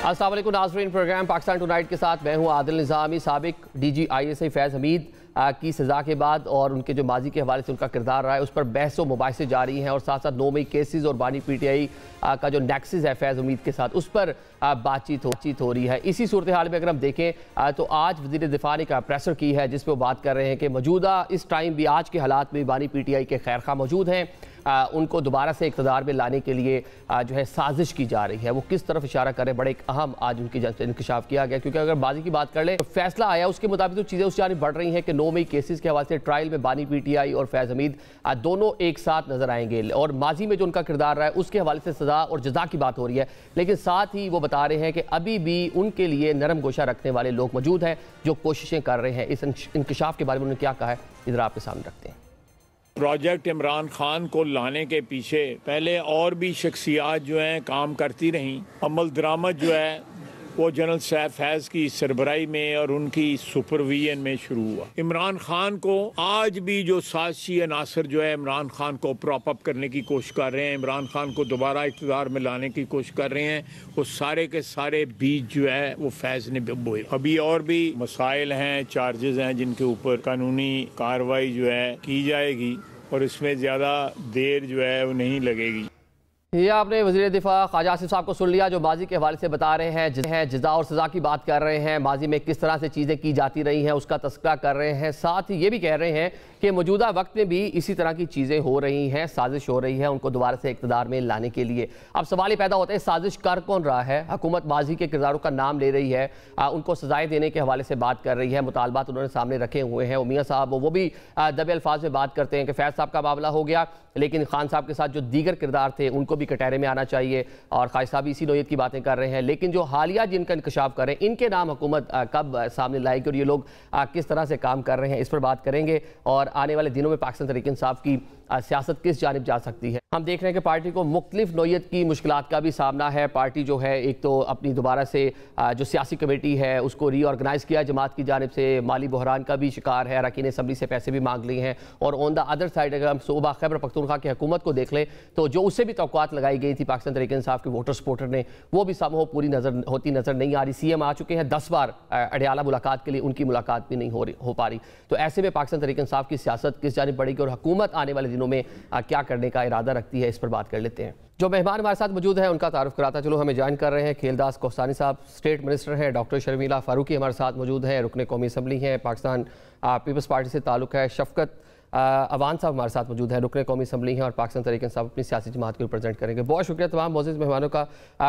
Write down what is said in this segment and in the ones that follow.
अस्सलाम वालेकुम नाज़रीन, प्रोग्राम पाकिस्तान टुनाइट के साथ मैं हूं आदिल निज़ामी। साबिक DG ISI फैज़ हमीद की सज़ा के बाद और उनके जो माजी के हवाले से उनका किरदार रहा है उस पर बहस व मुबाहिसे जारी हैं और साथ साथ 9 मई केसेस और बानी PTI का जो नेक्सिस है फैज़ हमीद के साथ उस पर बातचीत हो रही है। इसी सूरत हाल में अगर हम देखें तो आज वज़ीर दिफा ने का प्रेसर की है जिसमें वो बात कर रहे हैं कि मौजूदा इस टाइम भी आज के हालात में बानी PTI के खैर खा मौजूद हैं, उनको दोबारा से इक़्तिदार में लाने के लिए जो है साजिश की जा रही है। वो किस तरफ इशारा करें, बड़े एक अहम आज उनकी इंकशाफ किया गया, क्योंकि अगर बाजी की बात कर ले तो फैसला आया उसके मुताबिक तो चीज़ें उस जानिब बढ़ रही हैं कि 9 मई केसेस के हवाले से ट्रायल में बानी PTI और फैज़ हमीद दोनों एक साथ नजर आएंगे और माजी में जो उनका किरदार रहा है उसके हवाले से सज़ा और जज़ा की बात हो रही है। लेकिन साथ ही वो बता रहे हैं कि अभी भी उनके लिए नरम गोशा रखने वाले लोग मौजूद हैं जो कोशिशें कर रहे हैं। इस इंकशाफ के बारे में उन्होंने क्या कहा है, इधर आपके सामने रखते हैं। प्रोजेक्ट इमरान खान को लाने के पीछे पहले और भी शख्सियात जो हैं काम करती रहीं। अमल दरामद जो है वो जनरल फैज़ की सरबराही में और उनकी सुपरविजन में शुरू हुआ। इमरान खान को आज भी जो साजिशी अनासर जो है इमरान खान को प्रॉप अप करने की कोशिश कर रहे हैं, इमरान खान को दोबारा इक़्तिदार में लाने की कोशिश कर रहे हैं, वो सारे के सारे बीज जो है वो फैज़ ने बोए। अभी और भी मसाइल हैं, चार्जेस हैं जिनके ऊपर कानूनी कार्रवाई जो है की जाएगी और इसमें ज़्यादा देर जो है वो नहीं लगेगी। ये आपने वज़ीर दिफा ख्वाजा आसिफ साहब को सुन लिया जो माजी के हवाले से बता रहे हैं, जज़ा और सज़ा की बात कर रहे हैं, माजी में किस तरह से चीज़ें की जाती रही हैं उसका तस्करा कर रहे हैं। साथ ही ये भी कह रहे हैं कि मौजूदा वक्त में भी इसी तरह की चीज़ें हो रही हैं, साजिश हो रही है उनको दोबारा से इक़्तिदार में लाने के लिए। अब सवाल ये पैदा होता है साजिश कर कौन रहा है? हुकूमत माजी के किरदारों का नाम ले रही है, उनको सजाएँ देने के हवाले से बात कर रही है, मुतालबात उन्होंने सामने रखे हुए हैं। मियां साहब वो भी दबे अल्फाज में बात करते हैं कि फैज़ साहब का मामला हो गया लेकिन खान साहब के साथ जो दीगर किरदार थे उनको भी कटहरे में आना चाहिए और ख़ालिद साहब इसी नोयत की बातें कर रहे हैं। लेकिन जो हालिया जिनका इंकशाफ करें इनके नाम हुकूमत कब सामने लाएगी और ये लोग किस तरह से काम कर रहे हैं, इस पर बात करेंगे। और आने वाले दिनों में पाकिस्तान तहरीक इंसाफ की सियासत किस जानिब जा सकती है। हम देख रहे हैं कि पार्टी को मुख्तलिफ नोयत की मुश्किलात का भी सामना है। पार्टी जो है एक तो अपनी दोबारा से जो सियासी कमेटी है उसको रीऑर्गेनाइज़ किया जमात की जानिब से, माली बहरान का भी शिकार है, अरकान असम्बली से पैसे भी मांग लिए हैं। और ऑन द अदर साइड अगर हम सूबा खैबर पख्तूनख्वा की हुकूमत को देख लें तो जो उससे भी तवक्कुआत लगाई गई थी पाकिस्तान तहरीक इंसाफ के वोटर सपोर्टर ने, वो भी समूह पूरी होती नज़र नहीं आ रही। CM आ चुके हैं 10 बार अडियाला मुलाकात के लिए, उनकी मुलाकात भी नहीं हो पा रही। तो ऐसे में पाकिस्तान तहरीक इंसाफ की सियासत किस जानिब बढ़ेगी और हुकूमत आने वाले दिनों में क्या करने का इरादा रखती है, इस पर बात कर लेते हैं। जो मेहमान हमारे साथ मौजूद है उनका तारुफ कराता चलो। हमें ज्वाइन कर रहे हैं खेलदास कोहसानी साहब, स्टेट मिनिस्टर हैं। डॉक्टर शर्मिला फारूकी हमारे साथ मौजूद हैं, रुकने कौमी असम्बली हैं, पाकिस्तान पीपल्स पार्टी से ताल्लुक़ है। शफकत अवान साहब हमारे साथ मौजूद है, रुकने कौमी असम्बली हैं और पाकिस्तान तहरीक इंसाफ अपनी सियासी जमात को रिप्रेजेंट करेंगे। बहुत शुक्रिया तमाम मौजूद मेहमानों का।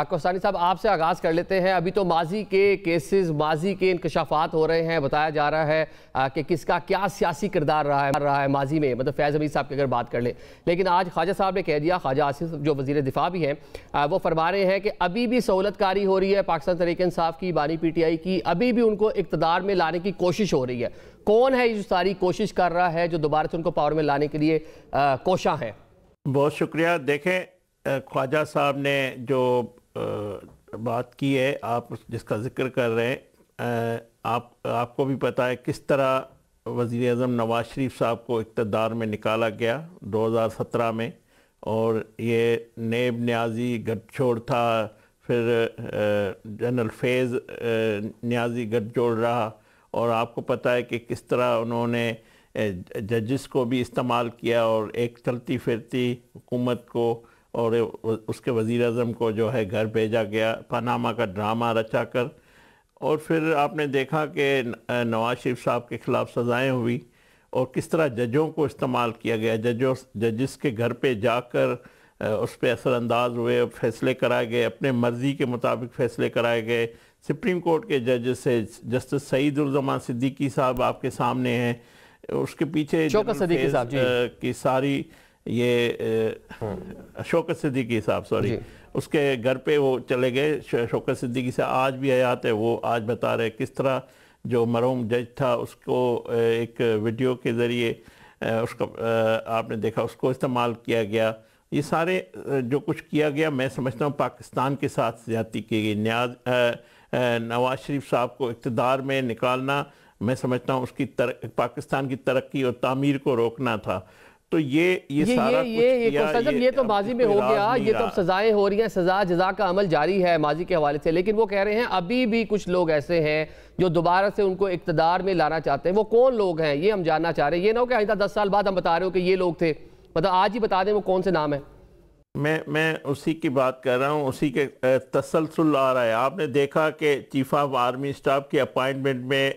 कोहसानी साहब आपसे आगाज़ कर लेते हैं। अभी तो माजी के केसेस, माजी के इंकशाफात हो रहे हैं, बताया जा रहा है कि किसका क्या सियासी किरदार रहा है माजी में, मतलब फैज़ हमीद साहब की अगर बात कर ले। लेकिन आज ख्वाजा साहब ने कह दिया, ख्वाजा आसिफ जो वज़ीर दिफा भी हैं वो फरमा रहे हैं कि अभी भी सहूलतकारी हो रही है पाकिस्तान तहरीक इंसाफ की, बानी PTI की, अभी भी उनको इक़्तिदार में लाने की कोशिश हो रही है। कौन है जो सारी कोशिश कर रहा है जो दोबारा से उनको पावर में लाने के लिए कोशा है? बहुत शुक्रिया। देखें ख्वाजा साहब ने जो बात की है, आप जिसका जिक्र कर रहे हैं, आपको भी पता है किस तरह वज़ीर आज़म नवाज शरीफ साहब को इक़्तिदार में निकाला गया 2017 में, और ये नेब न्याजी गठजोड़ था, फिर जनरल फैज़ न्याजी गठजोड़ रहा, और आपको पता है कि किस तरह उन्होंने जजेस को भी इस्तेमाल किया और एक चलती फिरती हुकूमत को और उसके वज़ीर आज़म को जो है घर भेजा गया पनामा का ड्रामा रचा कर। और फिर आपने देखा कि नवाज शरीफ साहब के ख़िलाफ़ सज़ाएँ हुई और किस तरह जजों को इस्तेमाल किया गया, जजेस के घर पे जाकर उस पर असरअंदाज हुए, फ़ैसले कराए गए, अपने मर्ज़ी के मुताबिक फ़ैसले कराए गए। सुप्रीम कोर्ट के जजेस से जस्टिस सईदुल-जमान सिद्दीकी साहब आपके सामने हैं, उसके पीछे शौकत सिद्दीकी साहब की सारी ये शौकत सिद्दीकी साहब सॉरी, उसके घर पे वो चले गए। शौकत सिद्दीकी से आज भी हयात है, वो आज बता रहे किस तरह जो मरहूम जज था उसको एक वीडियो के ज़रिए उसका आपने देखा उसको इस्तेमाल किया गया। ये सारे जो कुछ किया गया, मैं समझता हूँ पाकिस्तान के साथ ज़्यादती की गई। नवाज शरीफ साहब को इक़्तिदार में निकालना, मैं समझता हूँ उसकी पाकिस्तान की तरक्की और तामीर को रोकना था। तो ये सारा कुछ किया, ये तो माजी में हो गया, ये तो अब सजाएं हो रही हैं, सजा जजा का अमल जारी है माजी के हवाले से। लेकिन वो कह रहे हैं अभी भी कुछ लोग ऐसे हैं जो दोबारा से उनको इक्तदार में लाना चाहते हैं। वो कौन लोग हैं ये हम जानना चाह रहे हैं। ये ना हो कि आइंदा 10 साल बाद हम बता रहे हो कि ये लोग थे, मतलब आज ही बता दें वो कौन से नाम है। मैं उसी की बात कर रहा हूँ, उसी के तसलसल आ रहा है। आपने देखा कि चीफ ऑफ आर्मी स्टाफ की अपॉइंटमेंट में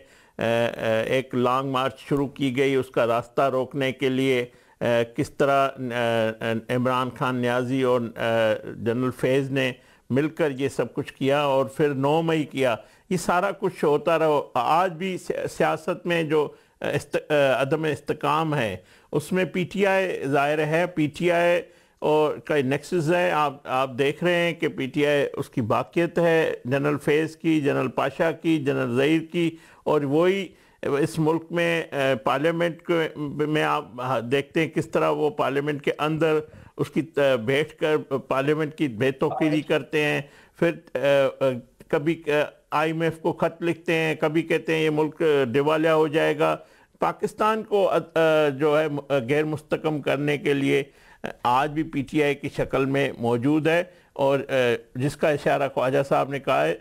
एक लॉन्ग मार्च शुरू की गई, उसका रास्ता रोकने के लिए किस तरह इमरान खान न्याजी और जनरल फैज़ ने मिलकर ये सब कुछ किया, और फिर 9 मई किया। ये सारा कुछ होता रहा। आज भी सियासत में जो अदम इस्तेकाम है उसमें पीटीआई ज़ाहिर है, पीटीआई और का नेक्सस है। आप देख रहे हैं कि पीटीआई उसकी बाकियत है, जनरल फैज़ की, जनरल पाशा की, जनरल ज़हीर की, और वही इस मुल्क में पार्लियामेंट में आप देखते हैं किस तरह वो पार्लियामेंट के अंदर उसकी बैठकर पार्लियामेंट की बेतौकीरी करते हैं। फिर कभी IMF को ख़त लिखते हैं, कभी कहते हैं ये मुल्क दिवालिया हो जाएगा। पाकिस्तान को जो है गैर मुस्तकम करने के लिए आज भी पीटीआई की शक्ल में मौजूद है। और जिसका इशारा ख्वाजा साहब ने कहा है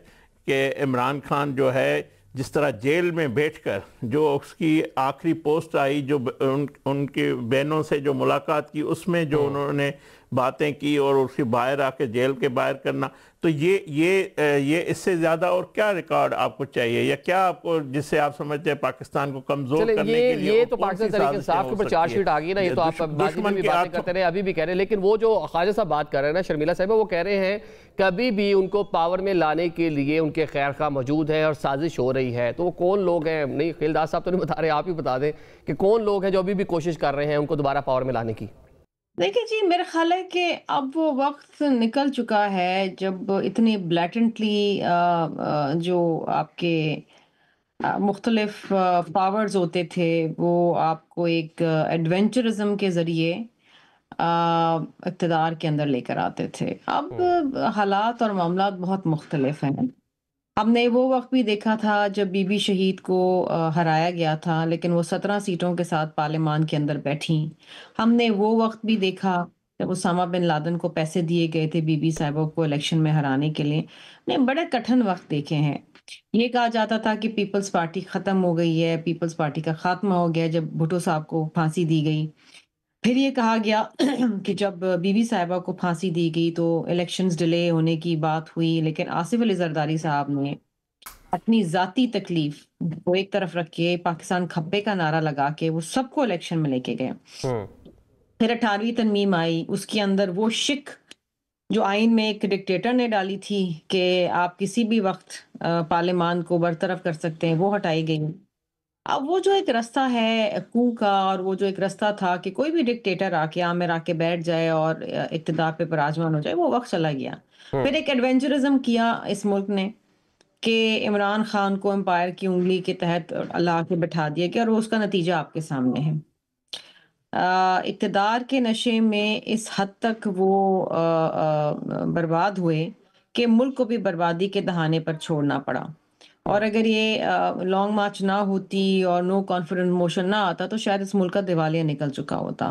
कि इमरान खान जो है जिस तरह जेल में बैठकर जो उसकी आखिरी पोस्ट आई, जो उनकी बहनों से जो मुलाकात की, उसमें जो उन्होंने बातें की और उसके बाहर आके जेल के बाहर करना, तो ये इससे ज़्यादा और क्या रिकॉर्ड आपको चाहिए, या क्या आपको जिससे आप समझते हैं पाकिस्तान को कमज़ोर करने के लिए? ये तो पाकिस्तान तरीके इंसाफ के ऊपर चार्जशीट आ गई ना, ये तो आप दुश्मन की बातें करते रहे, अभी भी कह रहे हैं। लेकिन वो जो ख्वाजा साहब बात कर रहे हैं ना, शर्मिला साहब, वो कह रहे हैं कभी भी उनको पावर में लाने के लिए उनके खैर खा मौजूद है और साजिश हो रही है। तो वो कौन लोग हैं? नहीं, खिलदास साहब तो नहीं बता रहे, आप ही बता दें कि कौन लोग हैं जो अभी भी कोशिश कर रहे हैं उनको दोबारा पावर में लाने की। देखिए जी, मेरा ख्याल है कि अब वो वक्त निकल चुका है जब इतनी ब्लैटेंटली जो आपके मुख्तलिफ पावर्स होते थे वो आपको एक एडवेंचरिज्म के ज़रिए इक़्तिदार के अंदर लेकर आते थे। अब हालात और मामलात बहुत मुख्तलिफ हैं। हमने वो वक्त भी देखा था जब बीबी शहीद को हराया गया था, लेकिन वो 17 सीटों के साथ पार्लियामान के अंदर बैठी। हमने वो वक्त भी देखा जब उसामा बिन लादेन को पैसे दिए गए थे बीबी साहिबा को इलेक्शन में हराने के लिए। ने बड़े कठिन वक्त देखे हैं। ये कहा जाता था कि पीपल्स पार्टी ख़त्म हो गई है, पीपल्स पार्टी का खात्मा हो गया जब भुट्टो साहब को फांसी दी गई। फिर ये कहा गया कि जब बीबी साहिबा को फांसी दी गई तो इलेक्शंस डिले होने की बात हुई, लेकिन आसिफ अली जरदारी साहब ने अपनी जाती तकलीफ को एक तरफ रख के पाकिस्तान खप्पे का नारा लगा के वो सबको इलेक्शन में लेके गए। फिर 18वीं तरमीम आई, उसके अंदर वो शिक जो आइन में एक डिक्टेटर ने डाली थी कि आप किसी भी वक्त पार्लियामान को बरतरफ कर सकते हैं, वो हटाई गई। अब वो जो एक रास्ता है कू का, और वो जो एक रास्ता था कि कोई भी डिक्टेटर आके आमिर आके बैठ जाए और इक़्तिदार पे पराजमान हो जाए, वो वक्त चला गया। फिर एक एडवेंचरिज्म किया इस मुल्क ने कि इमरान खान को एम्पायर की उंगली के तहत अल्लाह के बैठा दिया गया, और उसका नतीजा आपके सामने है। इक़्तिदार के नशे में इस हद तक वो बर्बाद हुए कि मुल्क को भी बर्बादी के दहाने पर छोड़ना पड़ा। और अगर ये लॉन्ग मार्च ना होती और नो कॉन्फिडेंस मोशन ना आता तो शायद इस मुल्क का दिवालिया निकल चुका होता।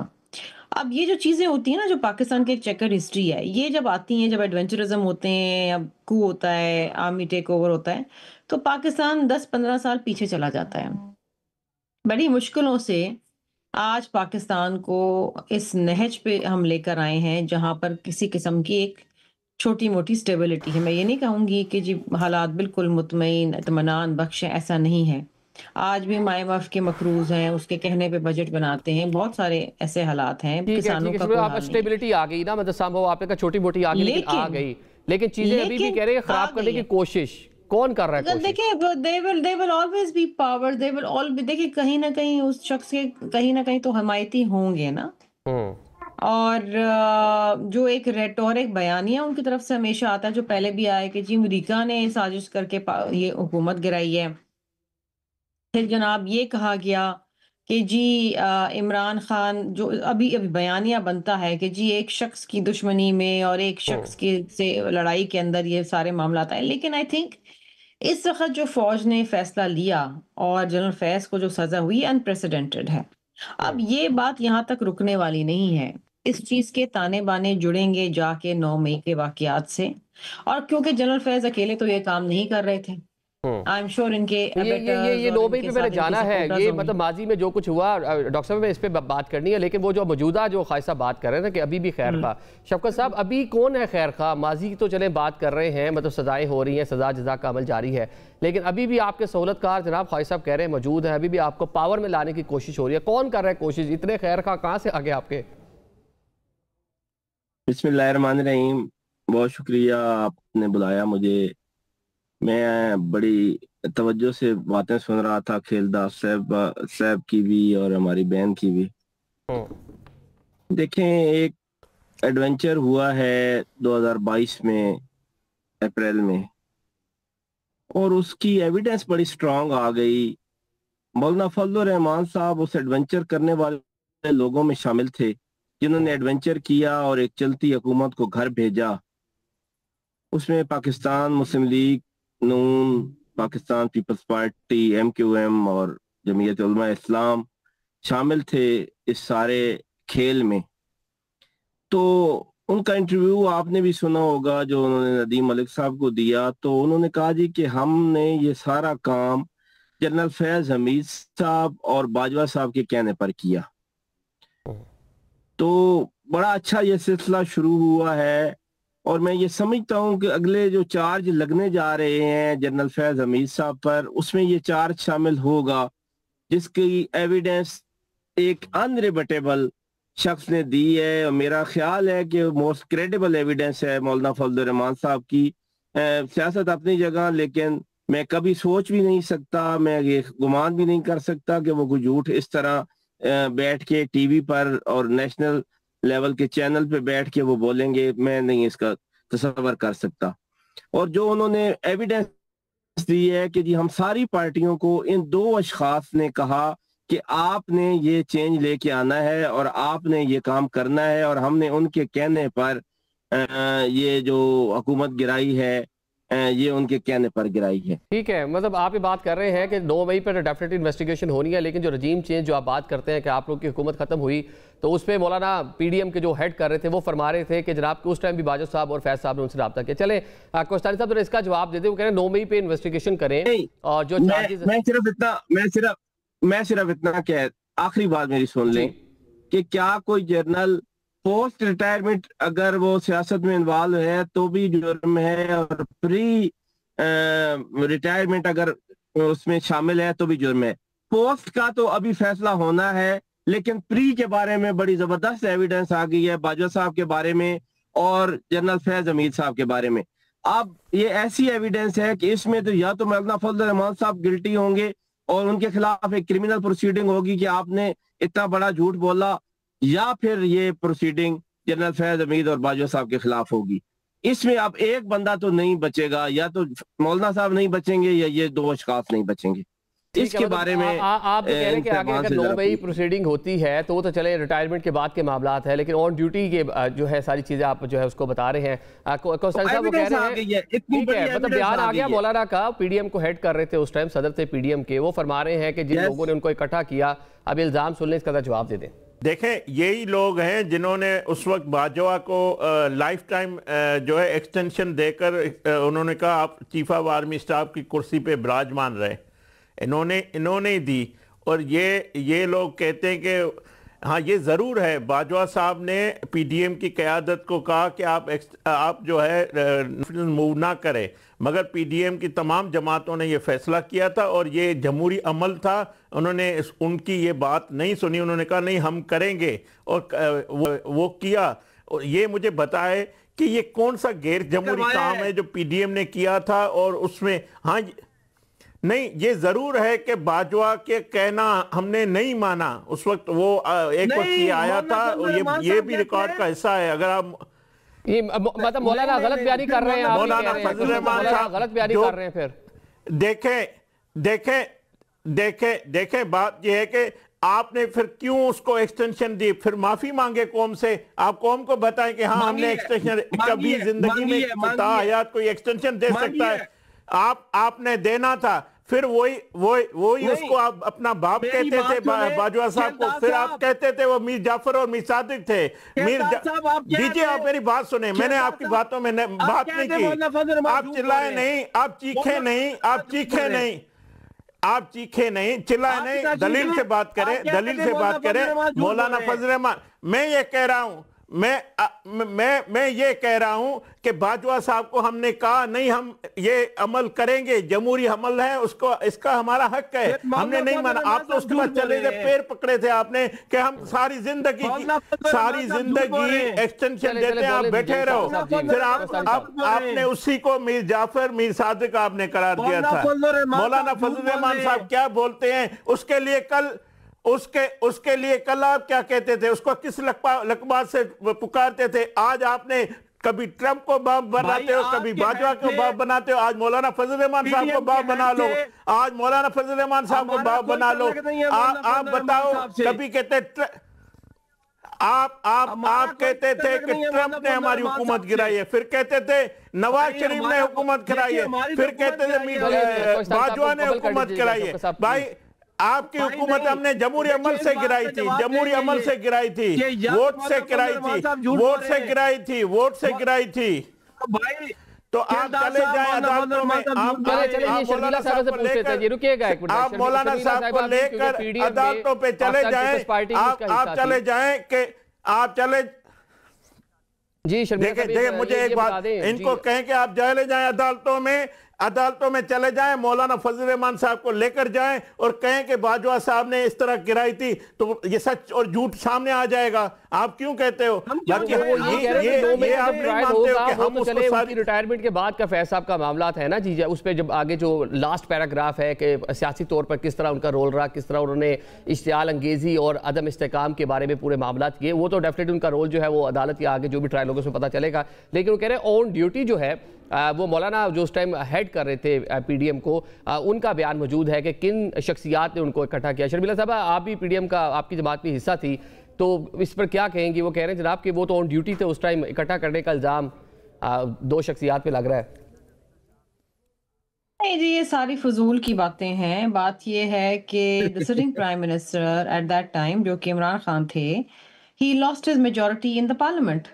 अब ये जो चीज़ें होती हैं ना, जो पाकिस्तान की एक चेकर हिस्ट्री है, ये जब आती हैं, जब एडवेंचरिज्म होते हैं, अब कू होता है, आर्मी टेक ओवर होता है, तो पाकिस्तान 10-15 साल पीछे चला जाता है। बड़ी मुश्किलों से आज पाकिस्तान को इस नहज पे हम लेकर आए हैं जहां पर किसी किस्म की एक छोटी मोटी स्टेबिलिटी है। मैं ये नहीं कहूँगी कि जी हालात बिल्कुल मुतमईन इत्मीनान बख्श है, ऐसा नहीं है। आज भी IMF के मकरूज हैं, उसके कहने पे बजट बनाते हैं, बहुत सारे ऐसे हालात हैं। किसानों का कोई हाल स्टेबिलिटी आ गई ना, मतलब संभव आपने कहा छोटी मोटी आ गई, लेकिन आ गई, लेकिन चीजें अभी भी कह रहे हैं खराब करने की कोशिश कौन कर रहा है? देखिए, they will always be power, they will all be, देखिए कहीं ना कहीं उस शख्स के कहीं ना कहीं तो हमायती होंगे ना। और जो एक रेटोरिक बयानिया उनकी तरफ से हमेशा आता है, जो पहले भी आया कि जी अमेरिका ने साजिश करके ये हुकूमत गिराई है। फिर जनाब ये कहा गया कि जी इमरान खान, जो अभी अभी बयानिया बनता है कि जी एक शख्स की दुश्मनी में और एक शख्स की से लड़ाई के अंदर ये सारे मामला आए। लेकिन आई थिंक इस वक्त जो फौज ने फैसला लिया और जनरल फैज को जो सजा हुई अनप्रेसिडेंटेड है। अब ये बात यहाँ तक रुकने वाली नहीं है। इस चीज के ताने बाने जुड़ेंगे जाके 9 मई के वाकयात से, और क्योंकि जनरल फैज अकेले तो ये काम नहीं कर रहे थे, हम्म। आई एम श्योर इनके तो ये एबेटर्स और 9 मई इनके पे मैंने साथ इनके जाना है, सपोर्टर्स ये होंगे। मतलब माजी में जो कुछ हुआ, डॉक्टर साहब में इस पे बात करनी है, लेकिन वो जो मौजूदा जो खासा बात कर रहे हैं ना कि अभी भी खैर खा, शफकत साहब अभी कौन है खैर खा? माजी की तो चले बात कर रहे हैं, मतलब सजाएं हो रही हैं, सजा जजा का अमल जारी है, लेकिन अभी भी आपके सहूलतकार जनाब ख्वाहिश साहब कह रहे हैं मौजूद है, अभी भी आपको पावर में लाने की कोशिश हो रही है। कौन कर रहा है कोशिश? इतने खैर खा कहाँ से आगे आपके? बिस्मिल्लाहिर्रहमानिर्रहीम, बहुत शुक्रिया आपने बुलाया मुझे। मैं बड़ी तवज्जो से बातें सुन रहा था, खेलदास साहब की भी और हमारी बहन की भी। देखें, एक एडवेंचर हुआ है 2022 में अप्रैल में, और उसकी एविडेंस बड़ी स्ट्रांग आ गई। मौलाना फजलुर रहमान साहब उस एडवेंचर करने वाले लोगों में शामिल थे जिन्होंने एडवेंचर किया और एक चलती हुकूमत को घर भेजा। उसमें पाकिस्तान मुस्लिम लीग नून, पाकिस्तान पीपल्स पार्टी MQM और जमीयत उलमा इस्लाम शामिल थे इस सारे खेल में। तो उनका इंटरव्यू आपने भी सुना होगा जो उन्होंने नदीम मलिक साहब को दिया। तो उन्होंने कहा जी कि हमने ये सारा काम जनरल फैज हमीद साहब और बाजवा साहब के कहने पर किया। तो बड़ा अच्छा ये सिलसिला शुरू हुआ है, और मैं ये समझता हूँ कि अगले जो चार्ज लगने जा रहे हैं जनरल फैज हमीद साहब पर, उसमें ये चार्ज शामिल होगा जिसकी एविडेंस एक अनरिबटेबल शख्स ने दी है। और मेरा ख्याल है कि मोस्ट क्रेडिबल एविडेंस है मौलाना फजलुर रहमान साहब की। सियासत अपनी जगह, लेकिन मैं कभी सोच भी नहीं सकता, मैं ये गुमान भी नहीं कर सकता कि वो कोई झूठ इस तरह बैठ के टीवी पर और नेशनल लेवल के चैनल पे बैठ के वो बोलेंगे। मैं नहीं इसका तसव्वुर कर सकता। और जो उन्होंने एविडेंस दी है कि जी हम सारी पार्टियों को, इन दो अशखास ने कहा कि आपने ये चेंज लेके आना है और आपने ये काम करना है, और हमने उनके कहने पर ये जो हुकूमत गिराई है, ये उनके कहने पर गिराई है। ठीक है, मतलब आप ये बात कर रहे हैं कि 9 मई पर डेफिनेटली इन्वेस्टिगेशन होनी है, लेकिन जो रजीम चेंज जो आप बात करते हैं कि आप लोग की हुकूमत खत्म हुई, तो उस पर मौलाना PDM के जो हेड कर रहे थे वो फरमा रहे थे कि जनाब के उस टाइम भी बाजवा साहब और फैज साहब ने उनसे रब्ता किया। चले कोस्तानी साहब इसका जवाब दे दें। वो कह रहे हैं 9 मई पे इन्वेस्टिगेशन करें, और जो मैं सिर्फ इतना कह, आखिरी बात मेरी सुन लें कि क्या कोई जर्नल पोस्ट रिटायरमेंट अगर वो सियासत में इन्वॉल्व है तो भी जुर्म है, और प्री रिटायरमेंट अगर उसमें शामिल है तो भी जुर्म है। पोस्ट का तो अभी फैसला होना है, लेकिन प्री के बारे में बड़ी जबरदस्त एविडेंस आ गई है, बाजवा साहब के बारे में और जनरल फैज हमीद साहब के बारे में। अब ये ऐसी एविडेंस है कि इसमें तो या तो मौलाना फजलुर रहमान साहब गिल्टी होंगे और उनके खिलाफ एक क्रिमिनल प्रोसीडिंग होगी कि आपने इतना बड़ा झूठ बोला, या फिर ये प्रोसीडिंग जनरल फैज हमीद और बाजवा साहब के खिलाफ होगी। इसमें अब एक बंदा तो नहीं बचेगा, या तो मौलाना साहब नहीं बचेंगे या ये दो अशखास नहीं बचेंगे। इसके मतलब बारे में आप कह रहे हैं कि आगे अगर 9 मई प्रोसीडिंग होती है तो वो तो चले रिटायरमेंट के बाद के मामलात है, लेकिन ऑन ड्यूटी के जो है सारी चीजें आप जो है उसको बता रहे हैं। कोस्तानी साहब वो कह रहे हैं, ठीक है, मतलब बयान आ गया मौलाना का, PDM को हेड कर रहे थे उस टाइम, सदर थे PDM के, वो फरमा रहे हैं कि जिन लोगों ने उनको इकट्ठा किया, अब इल्जाम सुन लें, इसका जवाब दे दें। देखें, यही लोग हैं जिन्होंने उस वक्त बाजवा को लाइफ टाइम जो है एक्सटेंशन देकर उन्होंने कहा आप चीफ ऑफ आर्मी स्टाफ की कुर्सी पे विराजमान रहे, इन्होंने ही दी। और ये लोग कहते हैं कि हाँ ये ज़रूर है, बाजवा साहब ने PDM की क़यादत को कहा कि आप जो है मूव ना करें, मगर PDM की तमाम जमातों ने ये फैसला किया था और ये जमहूरी अमल था। उन्होंने उनकी ये बात नहीं सुनी, उन्होंने कहा नहीं हम करेंगे, और वो किया। और ये मुझे बताए कि ये कौन सा गैर जमहूरी काम है जो PDM ने किया था, और उसमें हाँ नहीं, ये जरूर है कि बाजवा के कहना हमने नहीं माना। उस वक्त वो एक वक्त ये आया था, और ये भी रिकॉर्ड का हिस्सा है। अगर आप मतलब मौलाना गलत बयानी कर रहे हैं, मौलाना फजलुर रहमान साहब गलत बयानी कर रहे हैं, फिर देखें बात यह है कि आपने फिर क्यों उसको एक्सटेंशन दी, फिर माफी मांगे कौम से। आप कौम को बताएं कि हाँ हमने एक्सटेंशन, कभी जिंदगी में हयात कोई एक्सटेंशन दे सकता है, आपने देना था। फिर वही उसको आप अपना बाप कहते थे बाजवा साहब को, फिर आप कहते थे वो मीर जाफर और मीर सादिक थे। दीजिए आप मेरी बात सुने, मैंने आपकी बातों में बात नहीं की। आप चिल्लाए नहीं, आप चीखे नहीं, आप चीखे नहीं, आप चीखे नहीं, चिल्लाए नहीं, दलील से बात करें, दलील से बात करें। मौलाना फजल रहमान, मैं ये कह रहा हूं, मैं ये कह रहा हूं कि बाजवा साहब को हमने कहा नहीं हम ये अमल करेंगे, जमहूरी अमल है उसको, इसका हमारा हक है, हमने नहीं माना। आप तो उसके बाद चले गए, पैर पकड़े थे आपने कि हम सारी जिंदगी एक्सटेंशन देते हैं, आप बैठे रहो। फिर आपने उसी को मीर जाफर मीर सादिक आपने करार दिया था। मौलाना फजल रहमान साहब क्या बोलते हैं उसके लिए कल आप क्या कहते थे, उसको किस लकबा से पुकारते थे? आज आपने कभी ट्रंप को बाप बनाते हो, कभी बाजवा को बाप बनाते हो, आज मौलाना फजल रहमान साहब को बाप बना लो, आज मौलाना फजल रहमान साहब को बाप बना लो। आप बताओ, कभी कहते आप कहते थे कि ट्रंप ने हमारी हुकूमत गिराई है, फिर कहते थे नवाज शरीफ ने हुकूमत गिराई है, फिर कहते थे बाजवा ने हुकूमत गिराई है। भाई आपकी हुकूमत हमने जमहूरी अमल से गिराई थी, जमहूरी अमल से गिराई थी, वोट से गिराई थी, वोट से गिराई थी, वोट से गिराई थी। तो आप चले जाएं अदालतों में, आप मौलाना साहब को लेकर, आप मौलाना साहब को लेकर अदालतों पे चले जाएं, आप चले जाएं कि आप चले जी। देखिए मुझे एक बात, इनको कहें कि आप चले जाएं अदालतों में चले जाएं, मौलाना फजल रहमान साहब को लेकर जाएं और कहें कि बाजवा साहब ने इस तरह गिराई थी, तो ये सच और झूठ सामने आ जाएगा। आप क्यों कहते हो? बाकी ये आप नहीं मानते हो कि हम उसको सारी रिटायरमेंट के बाद का फैज साहब का मामला है ना जी, उस पर जब आगे जो लास्ट पैराग्राफ है कि सियासी तौर पर किस तरह उनका रोल रहा, किस तरह उन्होंने इश्तियाल अंगेजी और अदम इस्तेकाम के बारे में पूरे मामला किए, वो तो डेफिनेटली उनका रोल जो है वो अदालत या आगे जो भी ट्रायल होगा उसमें पता चलेगा। लेकिन वो कह रहे हैं ऑन ड्यूटी जो है वो मौलाना जो उस टाइम हेड कर रहे थे पीडीएम को, उनका बयान मौजूद है कि किन शख्सियात ने उनको इकट्ठा किया। शर्मिला साहब, आप भी पीडीएम का, आपकी जमात में हिस्सा थी, तो इस पर क्या कहेंगी? वो कह रहे हैं जनाब कि वो तो ऑन ड्यूटी थे उस टाइम, इकट्ठा करने का इल्ज़ाम दो शख्सियात पे लग रहा है। नहीं जी, ये सारी फजूल की बातें हैं। बात ये है कि the sitting prime minister at that time, जो कि इमरान खान थे, he lost his majority in the parliament.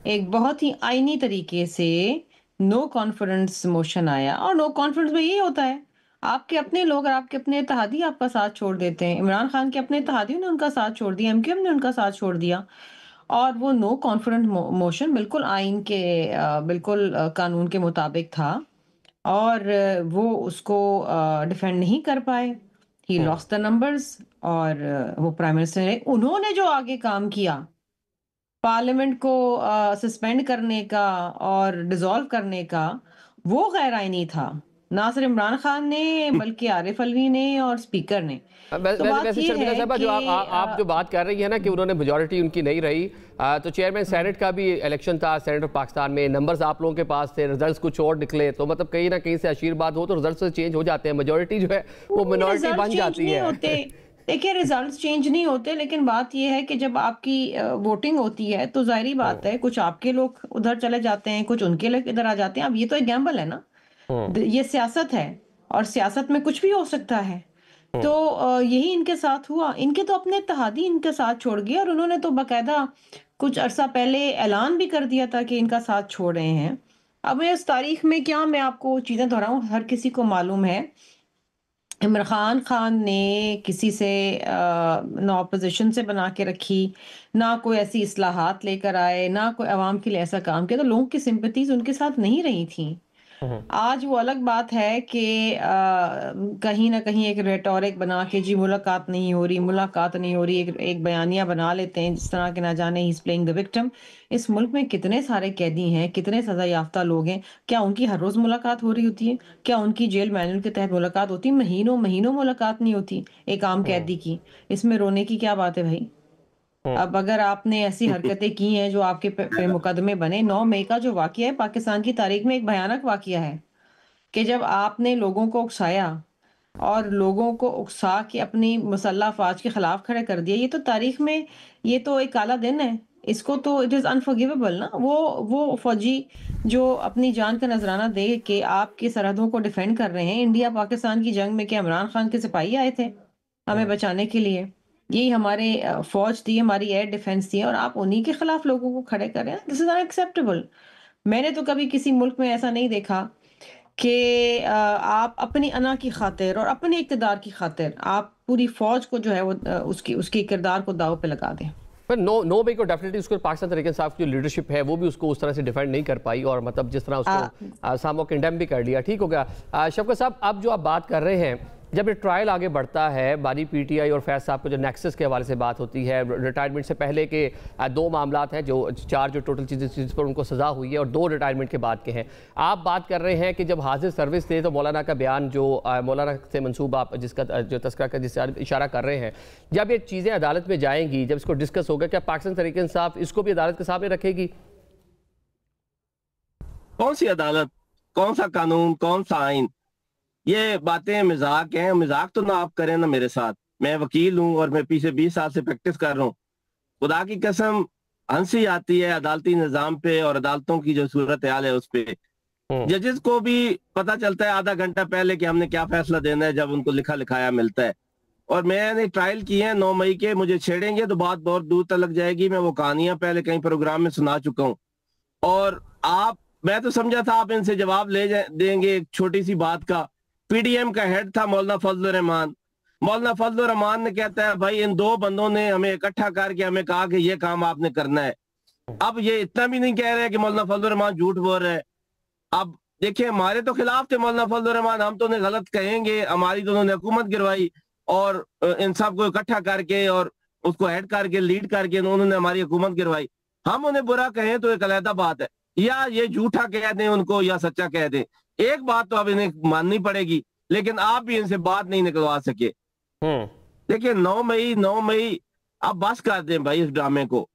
एक बहुत ही आईनी तरीके से नो कॉन्फिडेंस मोशन आया, और नो कॉन्फिडेंस में ये होता है आपके अपने लोग और आपके अपने इत्तेहादी आपका साथ छोड़ देते हैं। इमरान खान के अपने इत्तेहादियों ने उनका साथ छोड़ दिया, एमक्यूएम ने उनका साथ छोड़ दिया, और वो नो कॉन्फिडेंस मोशन बिल्कुल आइन के बिल्कुल कानून के मुताबिक था, और वो उसको डिफेंड नहीं कर पाए। ही लॉस्ट द नंबर्स, और वो प्राइम मिनिस्टर ने, उन्होंने जो आगे काम किया पार्लियामेंट को सस्पेंड करने का और डिसॉल्व करने का, वो गैर आईनी था, ना सिर्फ इमरान खान ने बल्कि आरिफ अलवी ने और स्पीकर ने। तो बात ये है कि जो आप जो बात कर रही है ना कि उन्होंने मेजॉरिटी उनकी नहीं रही, तो चेयरमैन सेनेट का भी इलेक्शन था, सेनेट ऑफ पाकिस्तान में नंबर्स आप लोगों के पास थे, रिजल्ट्स कुछ और निकले, तो मतलब कहीं ना कहीं से आशीर्वाद हो तो रिजल्ट से चेंज हो जाते हैं, मेजॉरिटी जो है वो मिनॉरिटी बन जाती है। देखिए, रिजल्ट्स चेंज नहीं होते, लेकिन बात यह है कि जब आपकी वोटिंग होती है तो जाहिर बात है कुछ आपके लोग उधर चले जाते हैं, कुछ उनके लोग इधर आ जाते हैं। अब ये तो एक गैम्बल है ना, ये सियासत है, और सियासत में कुछ भी हो सकता है। तो यही इनके साथ हुआ। इनके तो अपने इत्तेहादी इनके साथ छोड़ गए, और उन्होंने तो बाकायदा कुछ अरसा पहले ऐलान भी कर दिया था कि इनका साथ छोड़ रहे हैं। अब इस तारीख में क्या मैं आपको चीजें दोहराऊं, हर किसी को मालूम है इमरान खान ने किसी से ना अपोजिशन से बना के रखी, ना कोई ऐसी इस्लाहात लेकर आए, ना कोई अवाम के लिए ऐसा काम किया, तो लोगों की सिंपैथीज उनके साथ नहीं रही थी। आज वो अलग बात है कि कहीं ना कहीं एक रेटोरिक बना के जी मुलाकात नहीं हो रही, एक बयानिया बना लेते हैं जिस तरह के, ना जाने he is playing the victim. इस मुल्क में कितने सारे कैदी हैं, कितने सजा याफ्ता लोग हैं, क्या उनकी हर रोज मुलाकात हो रही होती है? क्या उनकी जेल मैनुअल के तहत मुलाकात होती है? महीनों महीनों मुलाकात नहीं होती एक आम कैदी की। इसमें रोने की क्या बात है भाई? अब अगर आपने ऐसी हरकतें की हैं जो आपके पे मुकदमे बने, 9 मई का जो वाकया है पाकिस्तान की तारीख में एक भयानक वाकया है कि जब आपने लोगों को उकसाया और लोगों को उकसा के अपनी मुसल्लह अफवाज के खिलाफ खड़े कर दिया, ये तो तारीख में, ये तो एक काला दिन है। इसको तो इट इज अनफॉरगिवेबल ना। वो फौजी जो अपनी जान का नजराना दे के आपकी सरहदों को डिफेंड कर रहे हैं। इंडिया पाकिस्तान की जंग में क्या इमरान खान के सिपाही आए थे हमें बचाने के लिए? यही हमारे फौज थी, हमारी एयर डिफेंस थी, और आप उन्हीं के खिलाफ लोगों को खड़े कर रहे हैं। This is unacceptable. मैंने तो कभी किसी मुल्क में ऐसा नहीं देखा कि आप अपनी अना की खातिर और अपने इक़्तिदार की खातिर आप पूरी फौज को जो है वो उसकी किरदार को दाव पे लगा दें। पर नो भाई को डेफिनेटली उसको पाकिस्तान तरीके से जो लीडरशिप है वो भी उसको उस तरह से डिफेंड नहीं कर पाई, और मतलब जिस तरह उसको सामो कंडेम भी कर लिया। ठीक हो गया। शफकत साहब, अब जो आप बात कर रहे हैं, जब ये ट्रायल आगे बढ़ता है, बानी पीटीआई और फैज साहब को जो नेक्सस के हवाले से बात होती है, रिटायरमेंट से पहले के 2 मामलात हैं, जो 4 जो टोटल चीज़ें जिस पर उनको सज़ा हुई है, और 2 रिटायरमेंट के बाद के हैं। आप बात कर रहे हैं कि जब हाजिर सर्विस थे तो मौलाना का बयान जो मौलाना से मंसूब आप जिसका जो तस्करा का जिससे इशारा कर रहे हैं, जब ये चीज़ें अदालत में जाएंगी, जब इसको डिस्कस होगा, क्या पाकिस्तान तहरीक इंसाफ इसको भी अदालत के सामने रखेगी? कौन सी अदालत, कौन सा कानून, कौन सा आइन? ये बातें मजाक हैं। मजाक तो ना आप करें ना मेरे साथ। मैं वकील हूं और मैं पीछे 20 साल से प्रैक्टिस कर रहा हूँ। खुदा की कसम हंसी आती है अदालती निजाम पे और अदालतों की जो सूरत हाल है उस पे। जजेस को भी पता चलता है आधा घंटा पहले कि हमने क्या फैसला देना है, जब उनको लिखा लिखाया मिलता है। और मैंने ट्रायल किए हैं 9 मई के। मुझे छेड़ेंगे तो बात बहुत दूर तक लग जाएगी। मैं वो कहानियां पहले कई प्रोग्राम में सुना चुका हूँ। और मैं तो समझा था आप इनसे जवाब देंगे एक छोटी सी बात का। पीडीएम का हेड था मौलाना फजल रहमान। मौलाना फजल रहमान ने कहता है भाई इन 2 बंदों ने हमें इकट्ठा करके हमें कहा कि ये काम आपने करना है। अब ये इतना भी नहीं कह रहे कि मौलाना फजल रहमान झूठ बोल रहे हैं। अब देखिए हमारे तो खिलाफ थे मौलाना फजल रहमान, हम तो उन्हें गलत कहेंगे। हमारी तो उन्होंने हुकूमत गिरवाई और इन सब को इकट्ठा करके और उसको हेड करके लीड करके उन्होंने हमारी हुकूमत गिरवाई। हम उन्हें बुरा कहें तो एक अलग बात है, या ये झूठा कह दें उनको या सच्चा कह दें। एक बात तो अब इन्हें माननी पड़ेगी, लेकिन आप भी इनसे बात नहीं निकलवा सके। देखिए 9 मई अब बस कर दें भाई इस ड्रामे को।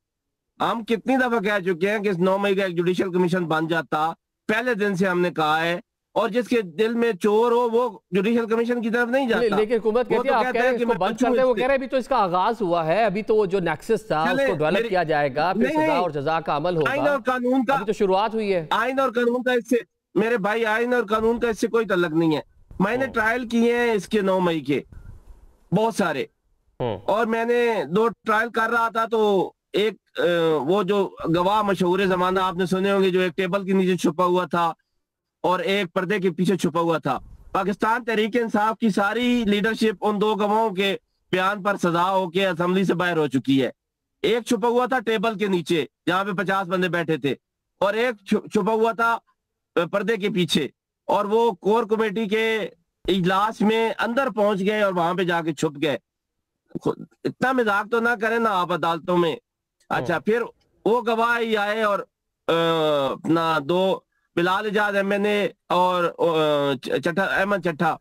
हम कितनी दफा कह चुके हैं कि इस 9 मई का एक जुडिशियल कमीशन बन जाता। पहले दिन से हमने कहा है, और जिसके दिल में चोर हो वो जुडिशियल कमीशन की तरफ नहीं जाता। लेकिन हुकूमत कहती है, आप कह रहे हैं इसको बंद कर दे, वो कह रहे हैं अभी तो इसका आगाज हुआ है, अभी तो जो नेक्सस था उसको डेवलप किया जाएगा, फिर सजा और जजा का अमल होगा। आइन और कानून का अभी तो शुरुआत हुई है। आइन और कानून का इससे मेरे भाई आइन और कानून का इससे कोई तल्लुक नहीं है। मैंने ट्रायल किए हैं इसके 9 मई के बहुत सारे, और मैंने 2 ट्रायल कर रहा था। तो एक वो जो गवाह मशहूर जमाना आपने सुने होंगे, जो एक टेबल के नीचे छुपा हुआ था और एक पर्दे के पीछे छुपा हुआ था। पाकिस्तान तहरीक इंसाफ की सारी लीडरशिप उन 2 गवाहों के बयान पर सजा होके असेंबली से बाहर हो चुकी है। एक छुपा हुआ था टेबल के नीचे जहां पे 50 बंदे बैठे थे, और एक छुपा हुआ था पर्दे के पीछे, और वो कोर कमेटी के इजलास में अंदर पहुंच गए और वहां पे जाके छुप गए। इतना मजाक तो ना करें ना आप अदालतों में। अच्छा, फिर वो गवाह ही आए और अपना 2 बिलाल इजाज एमएनए और चट्टा अहमद चट्टा,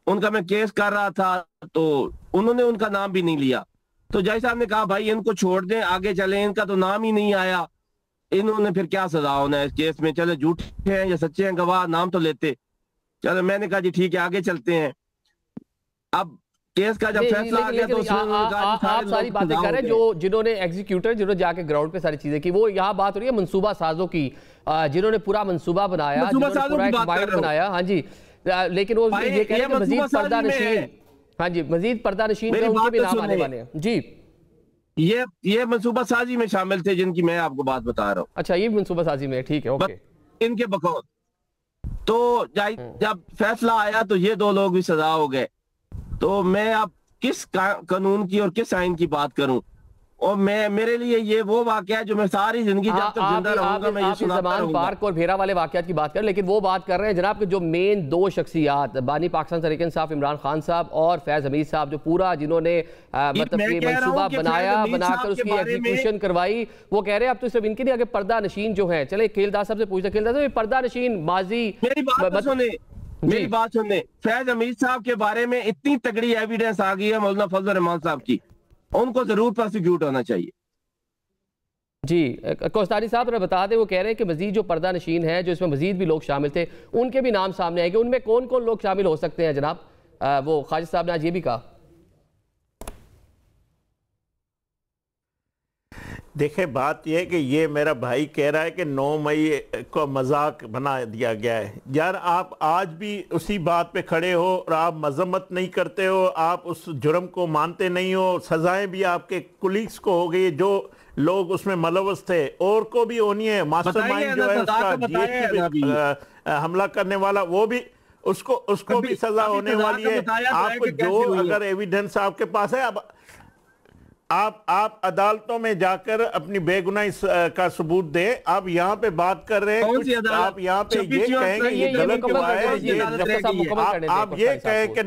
उनका मैं केस कर रहा था, तो उन्होंने उनका नाम भी नहीं लिया। तो जज साहब ने कहा भाई इनको छोड़ दें, आगे चले, इनका तो नाम ही नहीं आया। इन्होंने फिर क्या सजा होना है इस केस में, चले झूठे हैं या सच्चे हैं गवाह, नाम तो लेते। चलो मैंने कहा जी ठीक है आगे चलते हैं। अब केस का जब फैसला आ गया तो आप सारी बातें कर रहे हैं जो जिन्होंने एग्जीक्यूटर जिन्होंने जाके ग्राउंड पे सारी चीजें की, वो यहाँ बात हो रही है मंसूबा साजों की, जिन्होंने पूरा मंसूबा बनाया, पूरा एक माइंड बनाया। हाँ जी, लेकिन वो ये कह रहे हैं मजीद पर्दा नशीन, हाँ जी मजीद पर्दा नशीन उनके भी नाम आने वाले हैं जी। ये मंसूबा साजी में शामिल थे जिनकी मैं आपको बात बता रहा हूँ। अच्छा, ये मंसूबा साजी में, ठीक है, ओके। इनके बकौल तो जब फैसला आया तो ये 2 लोग भी सजा हो गए। तो मैं अब किस कानून की और किस आइन की बात करूं? और मेरे लिए ये वो वाकया है जो मैं सारी जिंदगी जब तक जिंदा रहूंगा मैं ये सुनाता रहूंगा। पार्क और भेरा वाले वाकयात की बात कर, लेकिन वो बात कर रहे हैं जनाब के जो मेन 2 शख्सियात, बानी पाकिस्तान तहरीक इंसाफ इमरान खान साहब और फैज हमीद साहब, जो पूरा जिन्होंने मतलब कि मंसूबा बनाकर उसकी एग्जीक्यूशन करवाई, वो कह रहे हैं अब तो सिर्फ इनके नहीं, आगे पर्दा नशीन जो है। चले खेलदार साहब से पूछते, खेलदार साहब पर्दा नशीन माजी, मेरी बात सुनने, फैज हमीद साहब के बारे में इतनी तगड़ी एविडेंस आ गई है मौलाना फजल रहमान साहब की, उनको जरूर प्रोसिक्यूट होना चाहिए। जी कोस्तानी साहब ने बता दें, वो कह रहे हैं कि मजीद जो पर्दा नशीन है, जो इसमें मजीद भी लोग शामिल थे, उनके भी नाम सामने आएंगे। उनमें कौन कौन लोग शामिल हो सकते हैं जनाब? वो खाजिद साहब ने आज ये भी कहा। देखे बात यह है कि ये मेरा भाई कह रहा है कि 9 मई को मजाक बना दिया गया है। यार आप आज भी उसी बात पे खड़े हो और आप मजम्मत नहीं करते हो, आप उस जुर्म को मानते नहीं हो। सजाएं भी आपके कुलीग्स को हो गई, जो लोग उसमें मुलव्वस थे, और को भी होनी है। मास्टरमाइंड जो है उसका GST हमला करने वाला, वो भी उसको भी सजा होने वाली है। आपको जो अगर एविडेंस आपके पास है, अब आप अदालतों में जाकर अपनी बेगुनाही का सबूत दें। आप यहाँ पे बात कर रहे हैं कुछ, आप यहाँ पे ये कहेंगे ये गलत हुआ है, आप ये कहें कि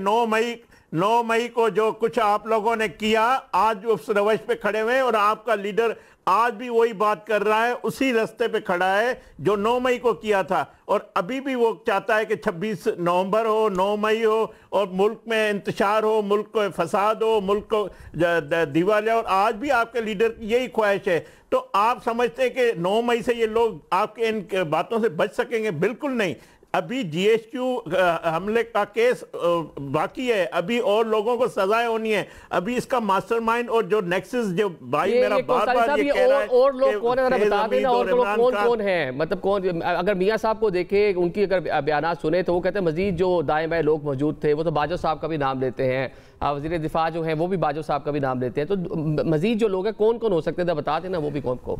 9 मई को जो कुछ आप लोगों ने किया, आज उस रवैश पे खड़े हुए हैं और आपका लीडर आज भी वही बात कर रहा है, उसी रास्ते पे खड़ा है जो 9 मई को किया था। और अभी भी वो चाहता है कि 26 नवंबर हो, 9 मई हो और मुल्क में इंतशार हो, मुल्क को फसाद हो, मुल्क को दिवालिया। और आज भी आपके लीडर की यही ख्वाहिश है। तो आप समझते हैं कि 9 मई से ये लोग आपके इन बातों से बच सकेंगे? बिल्कुल नहीं। अभी GHQ हमले का केस बाकी है, अभी और लोगों को सजाएं होनी है। अभी इसका मास्टरमाइंड और जो नेक्सस, जो भाई मेरा बार-बार ये कह रहा है, और लोग कौन है बता देना, और लोग कौन है, मतलब कौन? अगर मियां साहब को देखे, उनकी अगर बयानात सुने तो वो कहते हैं मजीद जो दाएं बाएं लोग मौजूद थे, वो तो बाजो साहब का भी नाम लेते हैं, वज़ीर दिफा जो है वो भी बाजो साहब का भी नाम लेते हैं। तो मजीद जो लोग हैं कौन कौन हो सकते हैं, बता देना वो भी कौन कौन।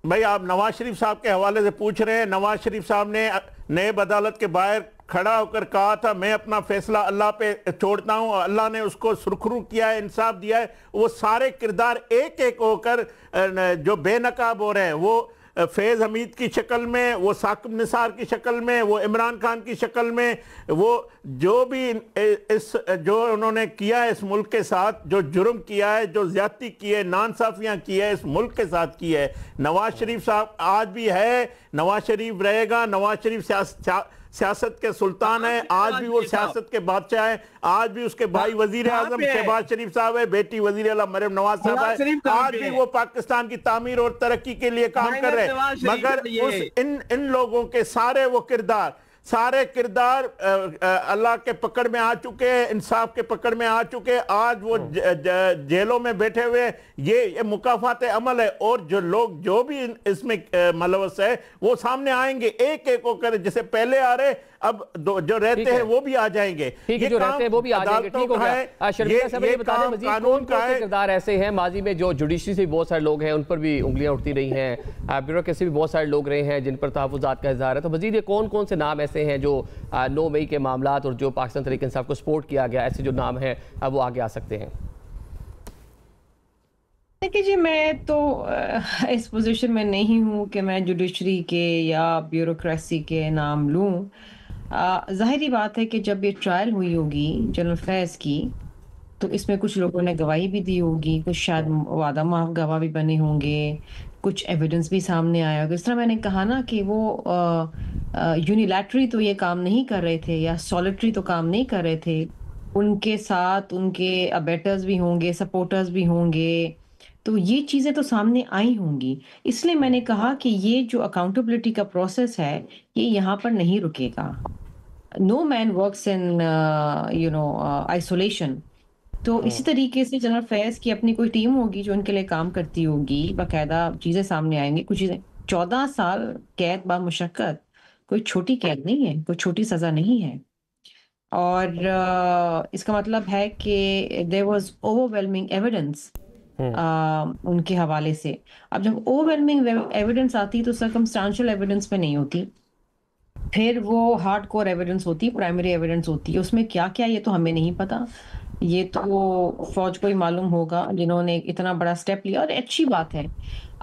भाई आप नवाज शरीफ साहब के हवाले से पूछ रहे हैं। नवाज शरीफ साहब ने नैब अदालत के बाहर खड़ा होकर कहा था मैं अपना फैसला अल्लाह पे छोड़ता हूं, और अल्लाह ने उसको सुरखरू किया है, इंसाफ दिया है। वो सारे किरदार एक एक होकर जो बेनकाब हो रहे हैं, वो फैज़ हमीद की शक्ल में, वो साकिब निसार की शक्ल में, वो इमरान खान की शक्ल में, वो जो भी जो उन्होंने किया है इस मुल्क के साथ, जो जुर्म किया है, जो ज्यादती की है, नाइंसाफियाँ की है, इस मुल्क के साथ की है। नवाज शरीफ साहब आज भी है, नवाज शरीफ रहेगा। नवाज शरीफ सियासत के सुल्तान है, आज भी वो सियासत के बादशाह है। आज भी उसके भाई वजीर आजम शहबाज शरीफ साहब है, बेटी वजीर आला मरियम नवाज साहब है। आज भी वो पाकिस्तान की तामीर और तरक्की के लिए काम कर रहे हैं। मगर इन लोगों के सारे किरदार अल्लाह के पकड़ में आ चुके हैं, इंसाफ के पकड़ में आ चुके हैं। आज वो जेलों में बैठे हुए, ये मुकाफात अमल है। और जो लोग जो भी इसमें मुलव्वस है वो सामने आएंगे एक एक होकर, जैसे पहले आ रहे, अब जो रहते हैं वो भी आ जाएंगे। ये जो रहते हैं वो भी आ जाएंगे। ठीक हो गया। शर्मिला साहब ये बता दें मजीद कौन कौन से किरदार ऐसे हैं माजी में जो जुडिशरी से बहुत सारे लोग हैं, उन पर भी उंगलियां उठती रही हैं, ब्यूरोक्रेसी भी बहुत सारे लोग रहे हैं जिन पर तहफ़्फ़ुज़ात का इज़हार है। तो मजीद ये कौन कौन से नाम ऐसे हैं जो 9 मई के मामलात और जो पाकिस्तान तहरीक इंसाफ को सपोर्ट किया गया, ऐसे जो नाम हैं अब वो आगे आ सकते हैं? देखिए जी, मैं तो इस पोजीशन में नहीं हूँ कि मैं जुडिशरी के या ब्यूरोक्रेसी के नाम लूँ। ज़ाहिरी बात है कि जब ये ट्रायल हुई होगी जनरल फैज़ की, तो इसमें कुछ लोगों ने गवाही भी दी होगी, कुछ शायद वादा माफ गवाह भी बने होंगे, कुछ एविडेंस भी सामने आया होगा। इस तरह मैंने कहा ना कि वो यूनिलैटरली तो ये काम नहीं कर रहे थे या सॉलिटरी तो काम नहीं कर रहे थे। उनके साथ उनके अबेटर्स भी होंगे, सपोर्टर्स भी होंगे, तो ये चीज़ें तो सामने आई होंगी। इसलिए मैंने कहा कि ये जो अकाउंटेबिलिटी का प्रोसेस है, ये यहाँ पर नहीं रुकेगा। No man works in isolation. तो इसी तरीके से जनरल फैज़ की अपनी कोई टीम होगी जो उनके लिए काम करती होगी, बाकायदा चीज़ें सामने आएंगी, कुछ चीज़ें। 14 साल कैद बा मुशक्कत कोई छोटी कैद नहीं है, कोई छोटी सज़ा नहीं है। और इसका मतलब है कि देयर वाज ओवरवेलमिंग एविडेंस उनके हवाले से। अब जब ओवरवेलमिंग एविडेंस आती है तो सर्कमस्टांशियल एविडेंस पे नहीं होती, फिर वो हार्ड कोर एविडेंस होती है, प्राइमरी एविडेंस होती है। उसमें क्या क्या ये तो हमें नहीं पता, ये तो फौज को ही मालूम होगा जिन्होंने इतना बड़ा स्टेप लिया। और अच्छी बात है,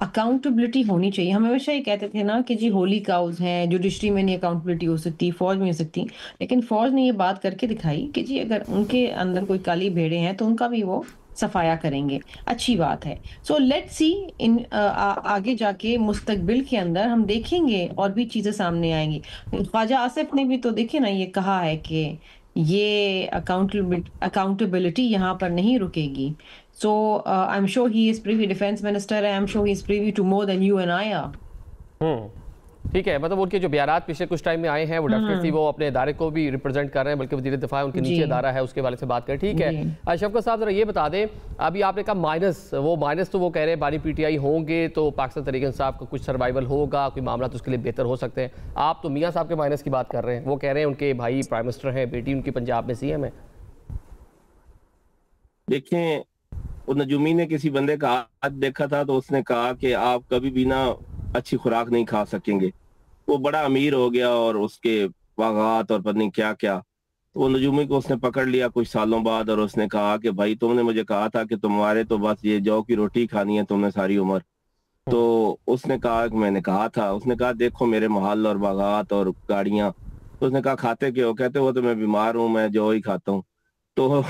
अकाउंटेबिलिटी होनी चाहिए। हम हमेशा ये कहते थे ना कि जी होली काउज हैं, जुडिशरी में नहीं अकाउंटेबिलिटी हो सकती, फौज में हो सकती, लेकिन फौज ने ये बात करके दिखाई कि जी अगर उनके अंदर कोई काली भेड़े हैं तो उनका भी वो सफाया करेंगे। अच्छी बात है। सो लेट्स सी इन आगे जाके मुस्तकबिल के अंदर हम देखेंगे और भी चीजें सामने आएंगी। ख्वाजा आसिफ ने भी तो देखे ना ये कहा है कि ये अकाउंटेबिलिटी यहाँ पर नहीं रुकेगी। So I am sure he is privy, defence minister है, I am sure he is privy to more than you and I are. ठीक है, मतलब उनके जो बयानात पिछले कुछ टाइम में आए हैं वो डेफिनेटली वो अपने इदारे को भी रिप्रेजेंट कर रहे हैं, बल्कि वज़ीर दिफा उनके नीचे इदारा है उसके वाले से बात करें। ठीक है शफकत साहब, जरा ये बता दें, अभी आपने कहा माइनस तो वो कह रहे हैं बानी पीटीआई होंगे तो पाकिस्तान तहरीक इंसाफ का कुछ सर्वाइवल होगा, कोई मामला तो उसके लिए बेहतर हो सकते हैं। आप तो मियाँ साहब के माइनस की बात कर रहे हैं, वो कह रहे हैं उनके भाई प्राइम मिनिस्टर हैं, बेटी उनकी पंजाब में CM है। देखें, वो नजूमी ने किसी बंदे का हाथ देखा था तो उसने कहा कि आप कभी भी ना अच्छी खुराक नहीं खा सकेंगे। वो बड़ा अमीर हो गया और उसके बागात और पता नहीं क्या क्या, तो वो नजूमी को उसने पकड़ लिया कुछ सालों बाद और उसने कहा कि भाई तुमने मुझे कहा था कि तुम्हारे तो बस ये जौ की रोटी खानी है तुमने सारी उम्र। तो उसने कहा कि मैंने कहा था, उसने कहा देखो मेरे महल और बागात और गाड़ियां। तो उसने कहा खाते क्यों? कहते वो तो मैं बीमार हूँ, मैं जौ ही खाता हूँ। तो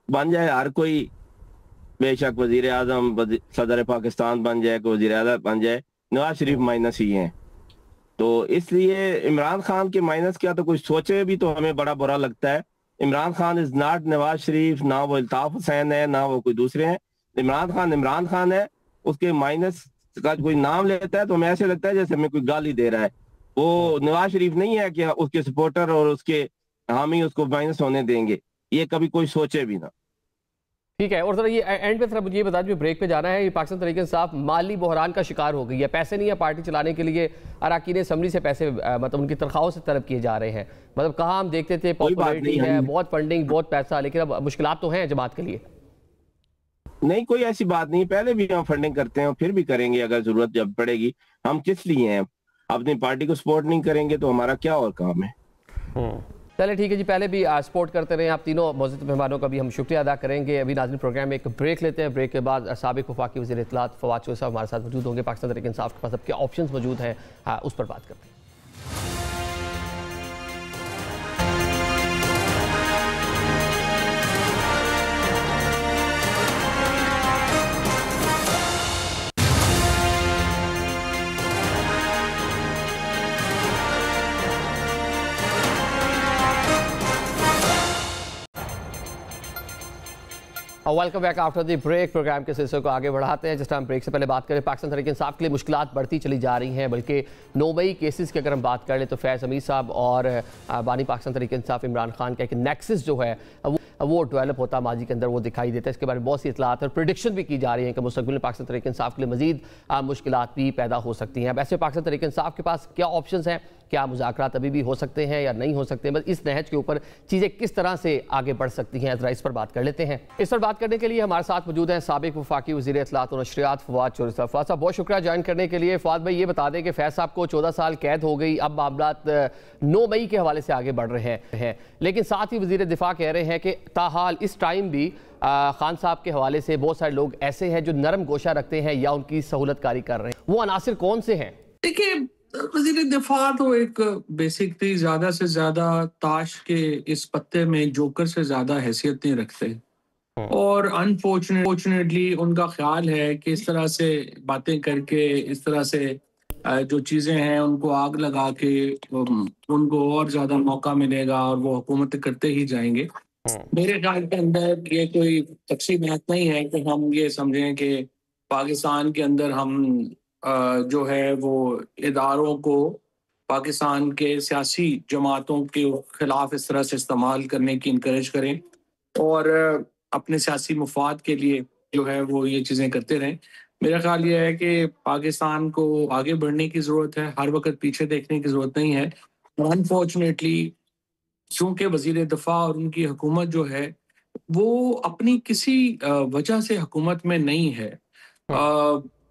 बन जाए हर कोई, बेशक वजीर आजम, सदर पाकिस्तान बन जाए, वजीर आजम बन जाए, नवाज शरीफ माइनस ही हैं। तो इसलिए इमरान खान के माइनस क्या तो कुछ सोचे भी तो हमें बड़ा बुरा लगता है। इमरान खान इज नॉट नवाज शरीफ, ना वो अल्ताफ हुसैन है, ना वो कोई दूसरे हैं। इमरान खान है। उसके माइनस का कोई नाम लेता है तो हमें ऐसे लगता है जैसे हमें कोई गाली दे रहा है। वो नवाज शरीफ नहीं है कि उसके सपोर्टर और उसके हामी उसको माइनस होने देंगे, ये कभी कोई सोचे भी ना। ठीक है, और सर ये एंड पे मुझे ये बता दीजिए, ब्रेक पे जाना है, ये पाकिस्तान तहरीक इंसाफ माली बहरान का शिकार हो गई है। पैसे नहीं है पार्टी चलाने के लिए, अरकान असम्बली से पैसे मतलब उनकी तनख्वाहों से तलब किए जा रहे हैं। मतलब कहाँ हम देखते थे पॉपुलैरिटी है, बहुत फंडिंग, बहुत पैसा, लेकिन अब मुश्किलात तो हैं जमात के लिए। नहीं, कोई ऐसी बात नहीं, पहले भी हम फंडिंग करते हैं और फिर भी करेंगे अगर जरूरत जब पड़ेगी। हम किस लिए हैं? अपनी पार्टी को सपोर्ट नहीं करेंगे तो हमारा क्या और काम है? चले ठीक है जी, पहले भी सपोर्ट करते रहे। आप तीनों मौजूद मेहमानों का भी हम शुक्रिया अदा करेंगे। अभी नाज़रीन प्रोग्राम में एक ब्रेक लेते हैं, ब्रेक के बाद साबिक वफाकी वज़ीर इत्तलात फवाद चौधरी साहब हमारे साथ मौजूद होंगे। पाकिस्तान तहरीक इंसाफ के पास अब क्या ऑप्शंस मौजूद हैं उस पर बात करते हैं। Welcome back after the break. Program के सिलसिले को आगे बढ़ाते हैं। जिस टाइम ब्रेक से पहले बात करें, पाकिस्तान तहरीक इंसाफ के लिए मुश्किलात बढ़ती चली जा रही हैं, बल्कि 9 मई केसेस की अगर हम बात कर लें तो फैज़ हमीद साहब और बानी पाकिस्तान तहरीक इंसाफ इमरान खान का एक नेक्सस जो है वो डेवलप होता माजी के अंदर वो दिखाई देता है। इसके बारे में बहुत सी इतलात और प्रेडिक्शन भी की जा रही है कि मुस्तक़बिल में पाकिस्तान तहरीक इंसाफ के लिए मजीद मुश्किलात भी पैदा हो सकती हैं। अब ऐसे पाकिस्तान तहरीक इंसाफ के पास क्या ऑप्शंस हैं, क्या मुज़ाकरात अभी भी हो सकते हैं या नहीं हो सकते, बस इस नहज के ऊपर चीज़ें किस तरह से आगे बढ़ सकती हैं, ज़रा इस पर बात कर लेते हैं। इस पर बात करने के लिए हमारे साथ मौजूद हैं साबिक वफाकी वज़ीर इत्तलात और नशरियात फवाद चौधरी साहब। फवाद साहब बहुत शुक्रिया ज्वाइन करने के लिए। फवाद भाई ये बता दें कि फैज़ साहब को 14 साल कैद हो गई, अब मामलात 9 मई के हवाले से आगे बढ़ रहे हैं, लेकिन साथ ही वज़ीर दिफा कह रहे हैं कि ताहाल इस टाइम भी खान साहब के हवाले से बहुत सारे लोग ऐसे हैं जो नरम गोशा रखते हैं या उनकी सहूलत कारी कर रहे हैं। वो अनासिर कौन से हैं? देखिए, वज़ीर दिफा तो एक बेसिकली ज्यादा से ज्यादा ताश के इस पत्ते में जोकर से ज्यादा हैसियत नहीं रखते, और अनफॉर्चुनेटली उनका ख्याल है कि इस तरह से बातें करके, इस तरह से जो चीजें हैं उनको आग लगा के उनको और ज्यादा मौका मिलेगा और वो हुकूमत करते ही जाएंगे। मेरे ख्याल के अंदर ये कोई अच्छी बात नहीं है कि हम ये समझें कि पाकिस्तान के अंदर हम जो है वो इदारों को पाकिस्तान के सियासी जमातों के खिलाफ इस तरह से इस्तेमाल करने की इनकरेज करें और अपने सियासी मुफाद के लिए जो है वो ये चीज़ें करते रहें। मेरा ख्याल ये है कि पाकिस्तान को आगे बढ़ने की ज़रूरत है, हर वक्त पीछे देखने की ज़रूरत नहीं है। अनफॉर्चुनेटली चूंकि वज़ीर दिफा और उनकी हुकूमत जो है वो अपनी किसी वजह से हुकूमत में नहीं है,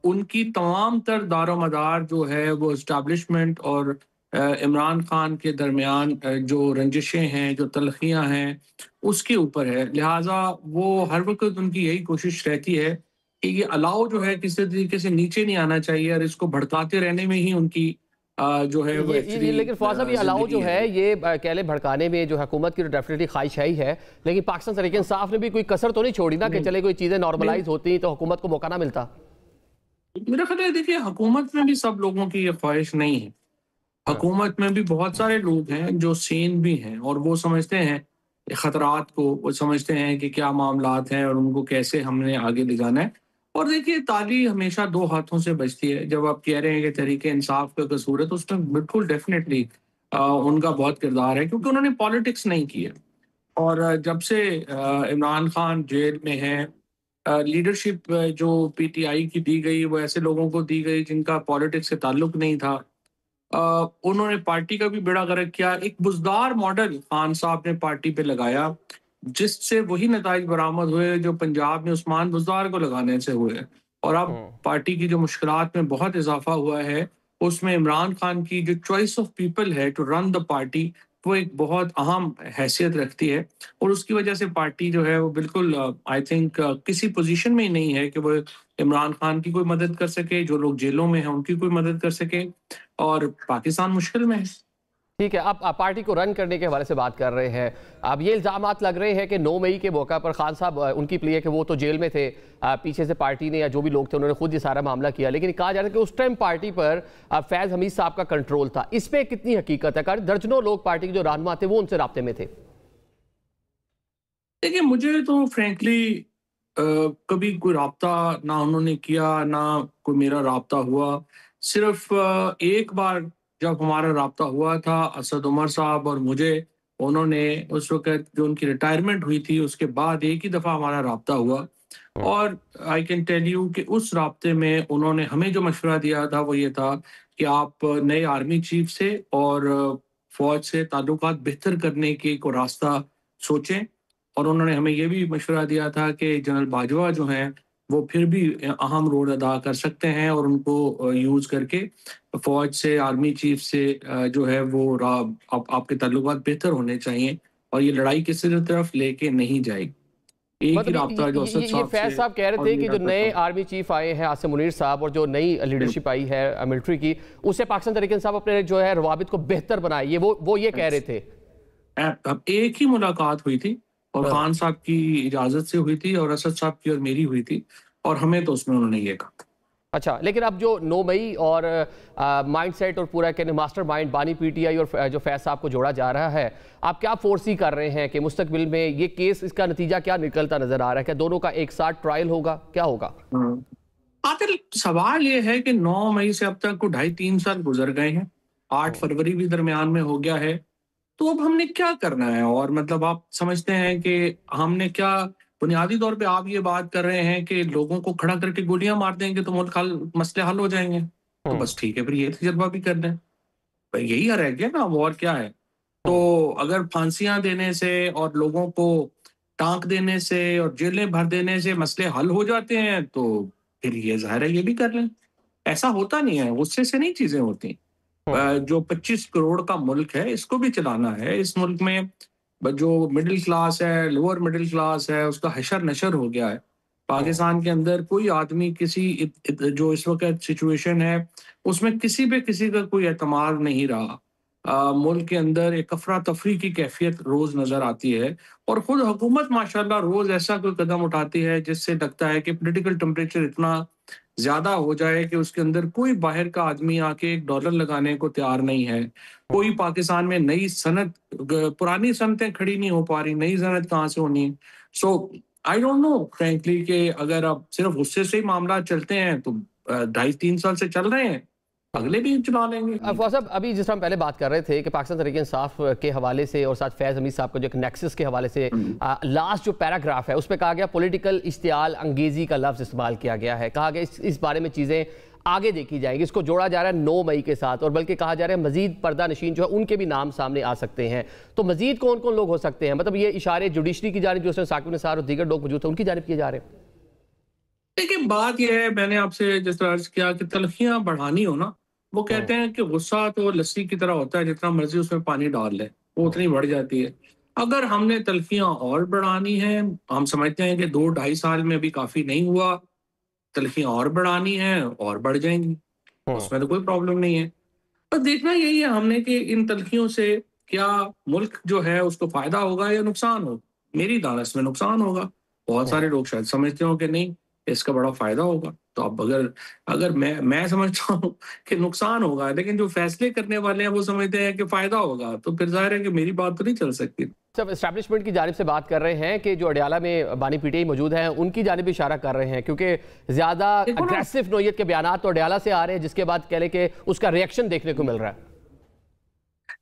उनकी तमाम तर दारोमदार जो है वो इस्टेब्लिशमेंट और इमरान खान के दरमियान जो रंजिशें हैं, जो तलखियाँ हैं, उसके ऊपर है। लिहाजा वो हर वक्त उनकी यही कोशिश रहती है कि ये अलाव जो है किसी तरीके से नीचे नहीं आना चाहिए और इसको भड़काते रहने में ही उनकी जो है वो लेकिन फवाद साहब ये अलाव जो है ये कह ले भड़काने में जो हुकूमत की डेफिनेटली ख्वाहिश है ही है, लेकिन पाकिस्तान तहरीक इंसाफ ने भी कोई कसर तो नहीं छोड़ी ना कि चले कोई चीज़ें नॉर्मलाइज होती तो हुकूमत को मौका ना मिलता। मेरा ख्याल है, देखिए, हुकूमत में भी सब लोगों की ये ख्वाहिश नहीं है। हुकूमत में भी बहुत सारे लोग हैं जो सेन भी हैं और वो समझते हैं खतरात को, वो समझते हैं कि क्या मामलात हैं और उनको कैसे हमने आगे ले जाना है। और देखिए, ताली हमेशा दो हाथों से बजती है। जब आप कह रहे हैं कि तहरीक इंसाफ का कसूर है, तो उसमें बिल्कुल डेफिनेटली उनका बहुत किरदार है, क्योंकि उन्होंने पॉलिटिक्स नहीं की है। और जब से इमरान खान जेल में है, लीडरशिप जो पीटीआई की दी गई वो ऐसे लोगों को दी गई जिनका पॉलिटिक्स से ताल्लुक नहीं था। उन्होंने पार्टी का भी बेड़ा गर्क किया। एक बुजदार मॉडल खान साहब ने पार्टी पे लगाया, जिससे वही नताइज बरामद हुए जो पंजाब में उस्मान बुजदार को लगाने से हुए। और अब पार्टी की जो मुश्किलात में बहुत इजाफा हुआ है, उसमें इमरान खान की जो चॉइस ऑफ पीपल है टू रन द पार्टी, वो एक बहुत अहम हैसियत रखती है। और उसकी वजह से पार्टी जो है वो बिल्कुल आई थिंक किसी पोजीशन में ही नहीं है कि वो इमरान खान की कोई मदद कर सके, जो लोग जेलों में हैं उनकी कोई मदद कर सके, और पाकिस्तान मुश्किल में है। ठीक है, आप पार्टी को रन करने के हवाले से बात कर रहे हैं। अब ये इल्ज़ामात लग रहे हैं कि 9 मई के मौका पर खान साहब, उनकी प्ले है कि वो तो जेल में थे, पीछे से पार्टी ने या जो भी लोग थे उन्होंने खुद ये सारा मामला किया, लेकिन कहा जा रहा है कि उस टाइम पार्टी पर फैज़ हमीद साहब का कंट्रोल था। इसमें कितनी हकीकत है? कारण दर्जनों लोग पार्टी के जो रहनुमा थे वो उनसे राब्ते में थे। देखिए, मुझे तो फ्रेंकली कभी कोई राब्ता ना उन्होंने किया, ना कोई मेरा राब्ता हुआ। सिर्फ एक बार जब हमारा राब्ता हुआ था असद उमर साहब और मुझे, उन्होंने उस वक़्त जो उनकी रिटायरमेंट हुई थी उसके बाद एक ही दफ़ा हमारा राब्ता हुआ। और आई कैन टेल यू कि उस राब्ते में उन्होंने हमें जो मशवरा दिया था वो ये था कि आप नए आर्मी चीफ से और फ़ौज से ताल्लुकात बेहतर करने की को रास्ता सोचें। और उन्होंने हमें ये भी मशवरा दिया था कि जनरल बाजवा जो हैं वो फिर भी अहम रोल अदा कर सकते हैं, और उनको यूज़ करके फ़ौज से, आर्मी चीफ से जो है वो आपके ताल्लुकात बेहतर होने चाहिए, और ये लड़ाई किसी तरफ लेके नहीं जाएगी। एक ही मतलब राब्ता जो असद ये साहब फैज से साहब कह रहे और थे कि मेरा जो नए था। आर्मी चीफ आए हैं आसिम मुनीर साहब, और जो नई लीडरशिप आई है मिलिट्री की, उससे पाकिस्तान तहरीक इंसाफ अपने जो है रवाबित को बेहतर बनाए, ये वो ये कह रहे थे। अब एक ही मुलाकात हुई थी, और हाँ। खान साहब की इजाजत से हुई थी, और असद साहब की और मेरी हुई थी, और हमें तो उसमें उन्होंने ये कहा। अच्छा, लेकिन अब जो 9 मई और माइंड सेट और पूरा कहने मास्टर माइंड बानी पीटीआई और जो फैज साहब को जोड़ा जा रहा है, आप क्या फोर्सी कर रहे हैं कि मुस्तकबिल में ये केस, इसका नतीजा क्या निकलता नजर आ रहा है? क्या दोनों का एक साथ ट्रायल होगा, क्या होगा? आखिर सवाल ये है कि 9 मई से अब तक को 2.5-3 साल गुजर गए हैं। 8 फरवरी भी दरमियान में हो गया है। तो अब हमने क्या करना है? और मतलब आप समझते हैं कि हमने क्या, बुनियादी तौर पे आप ये बात कर रहे हैं कि लोगों को खड़ा करके गोलियां मार देंगे तो मुल्क मसले हल हो जाएंगे। तो बस ठीक है, फिर ये तजर्बा भी कर लें। भाई यही रह गया ना, अब और क्या है? तो अगर फांसियां देने से और लोगों को टांक देने से और जेलें भर देने से मसले हल हो जाते हैं, तो फिर ये जाहिर है ये भी कर लें। ऐसा होता नहीं है, गुस्से से नहीं चीजें होती। जो 25 करोड़ का मुल्क है, इसको भी चलाना है। इस मुल्क में जो मिडिल क्लास है, लोअर मिडिल क्लास है, उसका हशर नशर हो गया है। पाकिस्तान के अंदर कोई आदमी किसी जो इस वक्त सिचुएशन है उसमें किसी पे किसी का कोई एतमाद नहीं रहा। मुल्क के अंदर एक अफरा तफरी की कैफियत रोज नजर आती है, और खुद हुकूमत माशाल्लाह रोज ऐसा कोई कदम उठाती है जिससे लगता है कि पॉलिटिकल टेम्परेचर इतना ज्यादा हो जाए कि उसके अंदर कोई बाहर का आदमी आके $1 लगाने को तैयार नहीं है। कोई पाकिस्तान में नई सनत, पुरानी सनतें खड़ी नहीं हो पा रही, नई सनत कहाँ से होनी है? सो आई डोंट नो फ्रेंकली कि अगर अब सिर्फ गुस्से से ही मामला चलते हैं तो 2.5-3 साल से चल रहे हैं, अगले भी चुना लेंगे। फौज साहब, अभी जिस तरह हम पहले बात कर रहे थे कि पाकिस्तान तहरीक इंसाफ के हवाले से और साथ फैज़ हमीद साहब का जो एक नेक्सस के हवाले से लास्ट जो पैराग्राफ है उसमें कहा गया पॉलिटिकल इश्तियाल अंगेजी का लफ्ज़ इस्तेमाल किया गया है। कहा गया इस बारे में चीज़ें आगे देखी जाएंगी। इसको जोड़ा जा रहा है 9 मई के साथ, और बल्कि कहा जा रहा है मजीद पर्दा नशीन जो है उनके भी नाम सामने आ सकते हैं। तो मजीद कौन कौन लोग हो सकते हैं? मतलब ये इशारे जुडिशरी की जानिब, जो उसमें साकिब निसार और दीगर लोग मौजूद थे, उनकी जानिब किए जा रहे हैं। देखिए, बात यह है, मैंने आपसे जिस तरह अर्ज किया कि तलखियां बढ़ानी हो ना, वो कहते हैं कि गुस्सा तो लस्सी की तरह होता है, जितना मर्जी उसमें पानी डाल ले वो उतनी बढ़ जाती है। अगर हमने तलखियां और बढ़ानी है, हम समझते हैं कि 2-2.5 साल में भी काफी नहीं हुआ, तलखियां और बढ़ानी है और बढ़ जाएंगी, उसमें तो कोई प्रॉब्लम नहीं है। पर देखना यही है हमने कि इन तलखियों से क्या मुल्क जो है उसको फायदा होगा या नुकसान होगा। मेरी दानस में नुकसान होगा, बहुत सारे लोग शायद समझते हो कि नहीं, इसका बड़ा फायदा होगा। तो अब अगर अगर मैं समझता हूँ कि नुकसान होगा, लेकिन जो फैसले करने वाले हैं वो समझते हैं कि फायदा होगा, तो फिर जाहिर है कि मेरी बात तो नहीं चल सकती। सब एस्टैब्लिशमेंट की जानिब से बात कर रहे हैं कि जो अडयाला में बानी पीटीआई मौजूद हैं उनकी जानिब इशारा कर रहे हैं, क्योंकि ज्यादा अग्रेसिव नोयत के बयान तो अडयाला से आ रहे हैं, जिसके बाद कह लें कि उसका रिएक्शन देखने को मिल रहा है।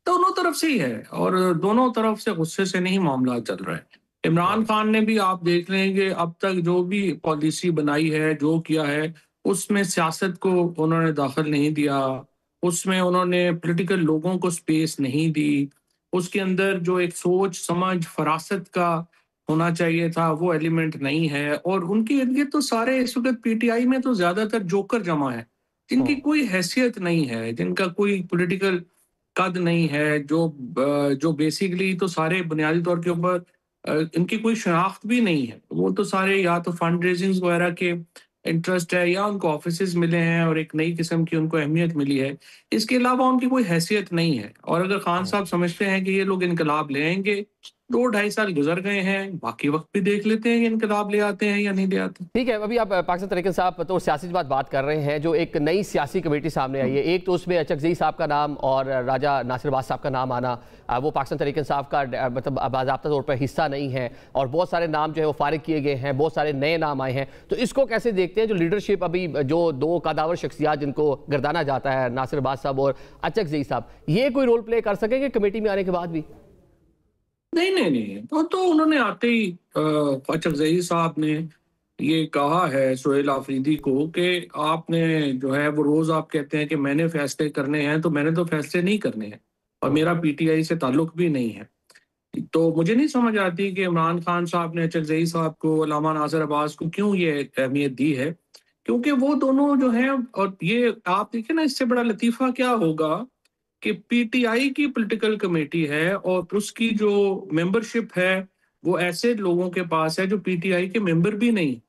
दोनों तरफ से ही है और दोनों तरफ से गुस्से से नहीं मामला चल रहा है। इमरान खान ने भी आप देख लेंगे अब तक जो भी पॉलिसी बनाई है, जो किया है, उसमें सियासत को उन्होंने दाखिल नहीं दिया, उसमें उन्होंने पॉलिटिकल लोगों को स्पेस नहीं दी, उसके अंदर जो एक सोच समझ फरासत का होना चाहिए था वो एलिमेंट नहीं है। और उनके इर्द गिर्द तो सारे इस वक्त पीटीआई में तो ज्यादातर जोकर जमा है, जिनकी कोई हैसियत नहीं है, जिनका कोई पॉलिटिकल कद नहीं है, जो बेसिकली तो सारे बुनियादी तौर के ऊपर इनकी कोई शनाख्त भी नहीं है। वो तो सारे या तो फंड रेजिंग वगैरह के इंटरेस्ट है या उनको ऑफिसेज मिले हैं और एक नई किस्म की उनको अहमियत मिली है, इसके अलावा उनकी कोई हैसियत नहीं है। और अगर खान साहब समझते हैं कि ये लोग इनकलाब ले आएंगे, 2-2.5 साल गुजर गए हैं, बाकी वक्त भी देख लेते हैं कि इनकलाब ले आते हैं या नहीं ले आते। ठीक है, अभी आप पाकिस्तान तरीके साहब तो सियासी बात कर रहे हैं, जो एक नई सियासी कमेटी सामने आई है, एक तो उसमें अचकजई साहब का नाम और राजा नासिर अब्बास साहब का नाम आना, वो पाकिस्तान तरीके साहब का मतलब बाज़ाब्ता तौर पर हिस्सा नहीं है, और बहुत सारे नाम जो है वो फारिग किए गए हैं, बहुत सारे नए नाम आए हैं। तो इसको कैसे देखते हैं, जो लीडरशिप अभी जो दो कदावर शख्सियात जिनको गर्दाना जाता है, नासिर अब्बास साहब और अचकजई साहब, ये कोई रोल प्ले कर सकेंगे कमेटी में आने के बाद भी? नहीं, तो उन्होंने आते ही अचकजई साहब ने ये कहा है सुहेल आफरीदी को कि आपने जो है वो रोज आप कहते हैं कि मैंने फैसले करने हैं, तो मैंने तो फैसले नहीं करने हैं और मेरा पीटीआई से ताल्लुक भी नहीं है। तो मुझे नहीं समझ आती कि इमरान खान साहब ने अचकजई साहब को, अल्लामा नासिर अब्बास को क्यों ये अहमियत दी है, क्योंकि वो दोनों जो हैं, और ये आप देखिए ना, इससे बड़ा लतीफा क्या होगा कि पीटीआई की पॉलिटिकल कमेटी है और उसकी जो मेंबरशिप है वो ऐसे लोगों के पास है जो पीटीआई के मेंबर भी नहीं।